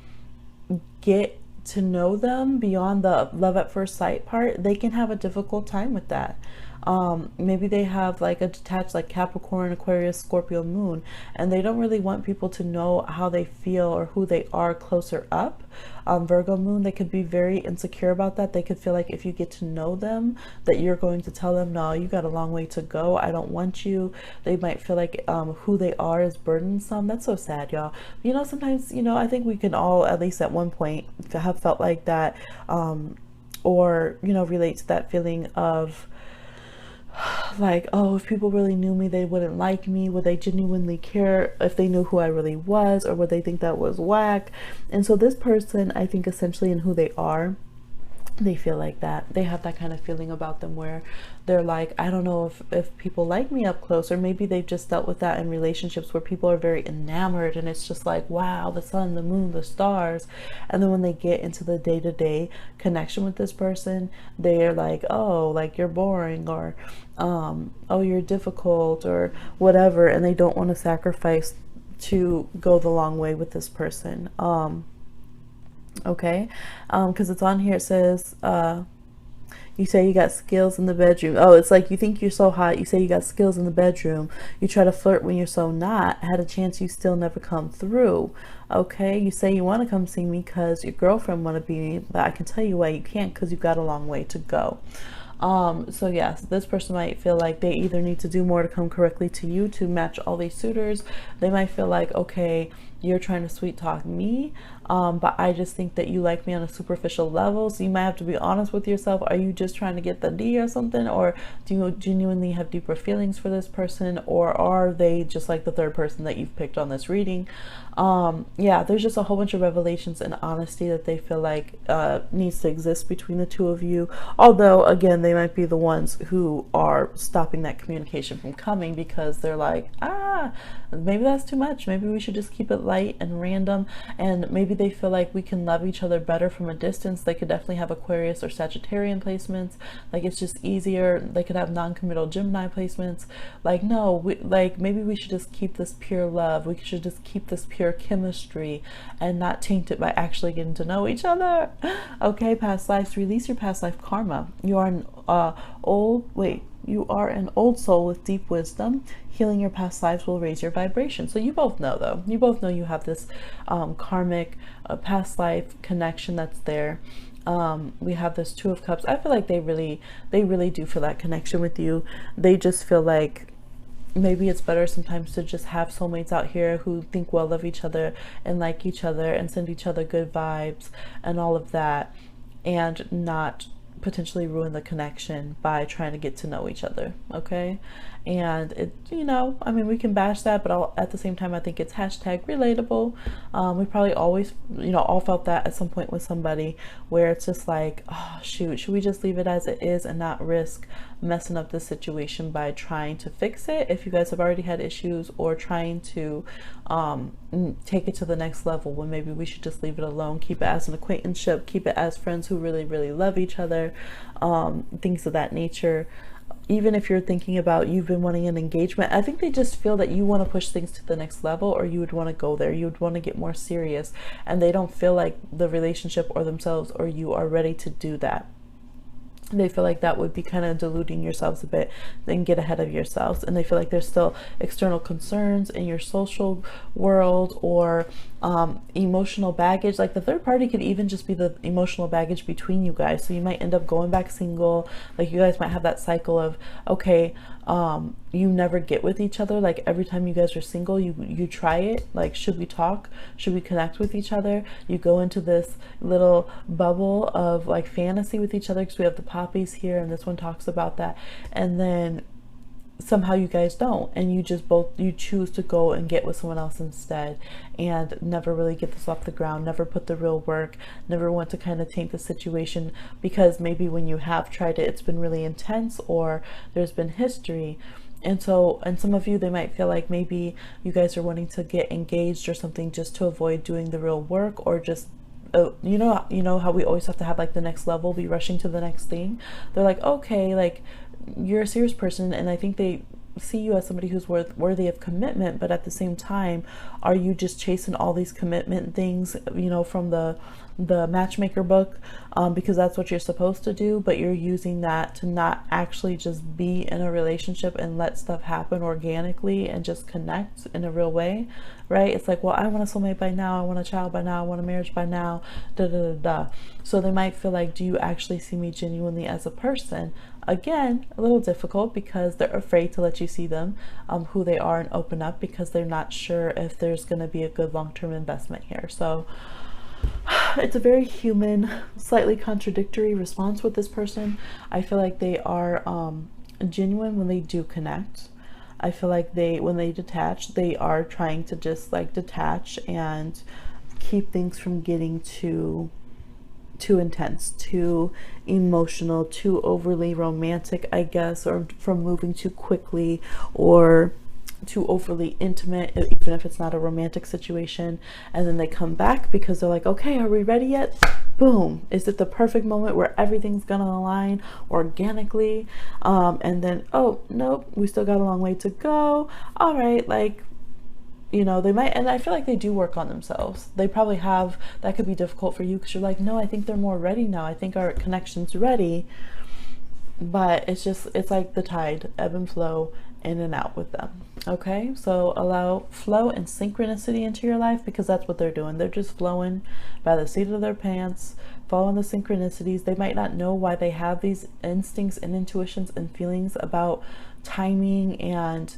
get to know them beyond the love at first sight part, they can have a difficult time with that. Maybe they have like a detached like Capricorn, Aquarius, Scorpio moon, and they don't really want people to know how they feel or who they are closer up. Virgo moon, they could be very insecure about that. They could feel like if you get to know them, that you're going to tell them, no, you got a long way to go, I don't want you. They might feel like who they are is burdensome. That's so sad, y'all. You know, sometimes, you know, I think we can all, at least at one point, have felt like that, or, you know, relate to that feeling of like, oh, if people really knew me, they wouldn't like me. Would they genuinely care if they knew who I really was, or would they think that was whack? And so this person, I think essentially in who they are, they feel like that. They have that kind of feeling about them where they're like, I don't know if people like me up close, or maybe they've just dealt with that in relationships where people are very enamored and it's just like, wow, the sun, the moon, the stars. And then when they get into the day-to-day connection with this person, they're like, oh, like you're boring, or oh, you're difficult, or whatever. And they don't want to sacrifice to go the long way with this person. Okay, because it's on here, it says you say you got skills in the bedroom. Oh, it's like you think you're so hot, you say you got skills in the bedroom, you try to flirt when you're so not, had a chance, you still never come through. Okay, you say you want to come see me because your girlfriend want to be me, but I can tell you why you can't, because you've got a long way to go. So yes, this person might feel like they either need to do more to come correctly to you to match all these suitors. They might feel like, okay, you're trying to sweet talk me, but I just think that you like me on a superficial level. So you might have to be honest with yourself. Are you just trying to get the D or something? Or do you genuinely have deeper feelings for this person? Or are they just like the third person that you've picked on this reading? Yeah, there's just a whole bunch of revelations and honesty that they feel like needs to exist between the two of you. Although, again, they might be the ones who are stopping that communication from coming because they're like, maybe that's too much. Maybe we should just keep it light and random. And maybe they feel like we can love each other better from a distance. They could definitely have Aquarius or Sagittarian placements. Like, it's just easier. They could have non-committal Gemini placements. Like, no, like maybe we should just keep this pure love. We should just keep this pure chemistry and not taint it by actually getting to know each other. Okay, past lives, release your past life karma. You are an you are an old soul with deep wisdom. Healing your past lives will raise your vibration. So you both know, though. You both know you have this karmic past life connection that's there. We have this Two of Cups. I feel like they really do feel that connection with you. They just feel like maybe it's better sometimes to just have soulmates out here who think well of each other and like each other and send each other good vibes and all of that, and not potentially ruin the connection by trying to get to know each other. Okay, and it, you know, I mean, we can bash that, but at the same time, I think it's hashtag relatable. We probably always, you know, all felt that at some point with somebody where it's just like, oh shoot, should we just leave it as it is and not risk messing up the situation by trying to fix it if you guys have already had issues, or trying to take it to the next level when maybe we should just leave it alone, keep it as an acquaintanceship, keep it as friends who really love each other, things of that nature. Even if you're thinking about, you've been wanting an engagement, I think they just feel that you want to push things to the next level, or you would want to go there, you would want to get more serious, and they don't feel like the relationship or themselves or you are ready to do that. They feel like that would be kind of diluting yourselves a bit, then get ahead of yourselves. And they feel like there's still external concerns in your social world, or emotional baggage. Like the third party could even just be the emotional baggage between you guys. So you might end up going back single. Like you guys might have that cycle of, okay, you never get with each other. Like every time you guys are single, you try it. Like, should we talk? Should we connect with each other? You go into this little bubble of like fantasy with each other, because we have the poppies here and this one talks about that. And then somehow you guys don't, and you choose to go and get with someone else instead, and never really get this off the ground, never put the real work, never want to kind of taint the situation, because maybe when you have tried it, it's been really intense, or there's been history. And some of you, they might feel like maybe you guys are wanting to get engaged or something just to avoid doing the real work, or just you know how we always have to have like the next level, be rushing to the next thing. They're like, okay, like you're a serious person, and I think they see you as somebody who's worthy of commitment, but at the same time, are you just chasing all these commitment things, you know, from the the matchmaker book, because that's what you're supposed to do, but you're using that to not actually just be in a relationship and let stuff happen organically and just connect in a real way, right? It's like, well, I want a soulmate by now, I want a child by now, I want a marriage by now, da da da da. So they might feel like, do you actually see me genuinely as a person? Again, a little difficult because they're afraid to let you see them, who they are, and open up, because they're not sure if there's going to be a good long-term investment here. So it's a very human, slightly contradictory response with this person. I feel like they are genuine when they do connect. I feel like when they detach, they are trying to just like detach and keep things from getting too intense, too emotional, too overly romantic, I guess, or from moving too quickly, or too overly intimate, even if it's not a romantic situation. And then they come back because they're like, okay, are we ready yet? Boom. Is it the perfect moment where everything's gonna align organically? And then, oh, nope, we still got a long way to go. All right, like, you know, they might, and I feel like they do work on themselves. They probably have, that could be difficult for you because you're like, no, I think they're more ready now. I think our connection's ready. But it's just, it's like the tide, ebb and flow, in and out with them. Okay, so allow flow and synchronicity into your life, because that's what they're doing. They're just flowing by the seat of their pants, following the synchronicities. They might not know why they have these instincts and intuitions and feelings about timing and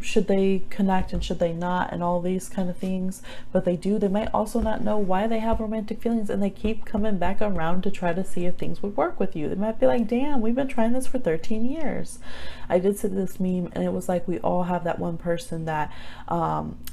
should they connect and should they not, and all these kind of things, but they do. They might also not know why they have romantic feelings, and they keep coming back around to try to see if things would work with you. They might be like, damn, we've been trying this for 13 years. I did see this meme, and it was like, we all have that one person that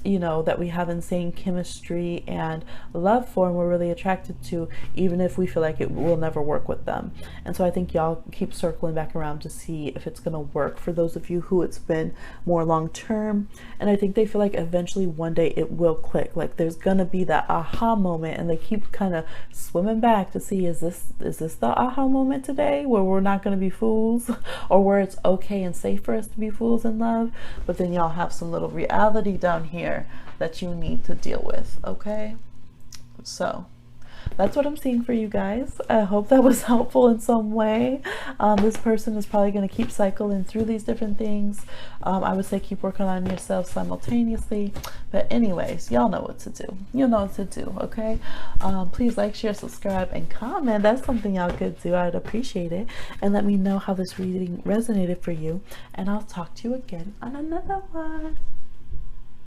you know, that we have insane chemistry and love for, and we're really attracted to, even if we feel like it will never work with them. And so I think y'all keep circling back around to see if it's going to work for those of you who it's been more long term. And I think they feel like eventually one day it will click, like there's gonna be that aha moment, and they keep kind of swimming back to see, is this the aha moment today, where we're not gonna be fools, or where it's okay and safe for us to be fools in love. But then y'all have some little reality down here that you need to deal with. Okay, so that's what I'm seeing for you guys. I hope that was helpful in some way. This person is probably going to keep cycling through these different things. I would say keep working on yourself simultaneously. But anyways, y'all know what to do. You know what to do, okay? Please like, share, subscribe, and comment. That's something y'all could do. I'd appreciate it. And let me know how this reading resonated for you. And I'll talk to you again on another one.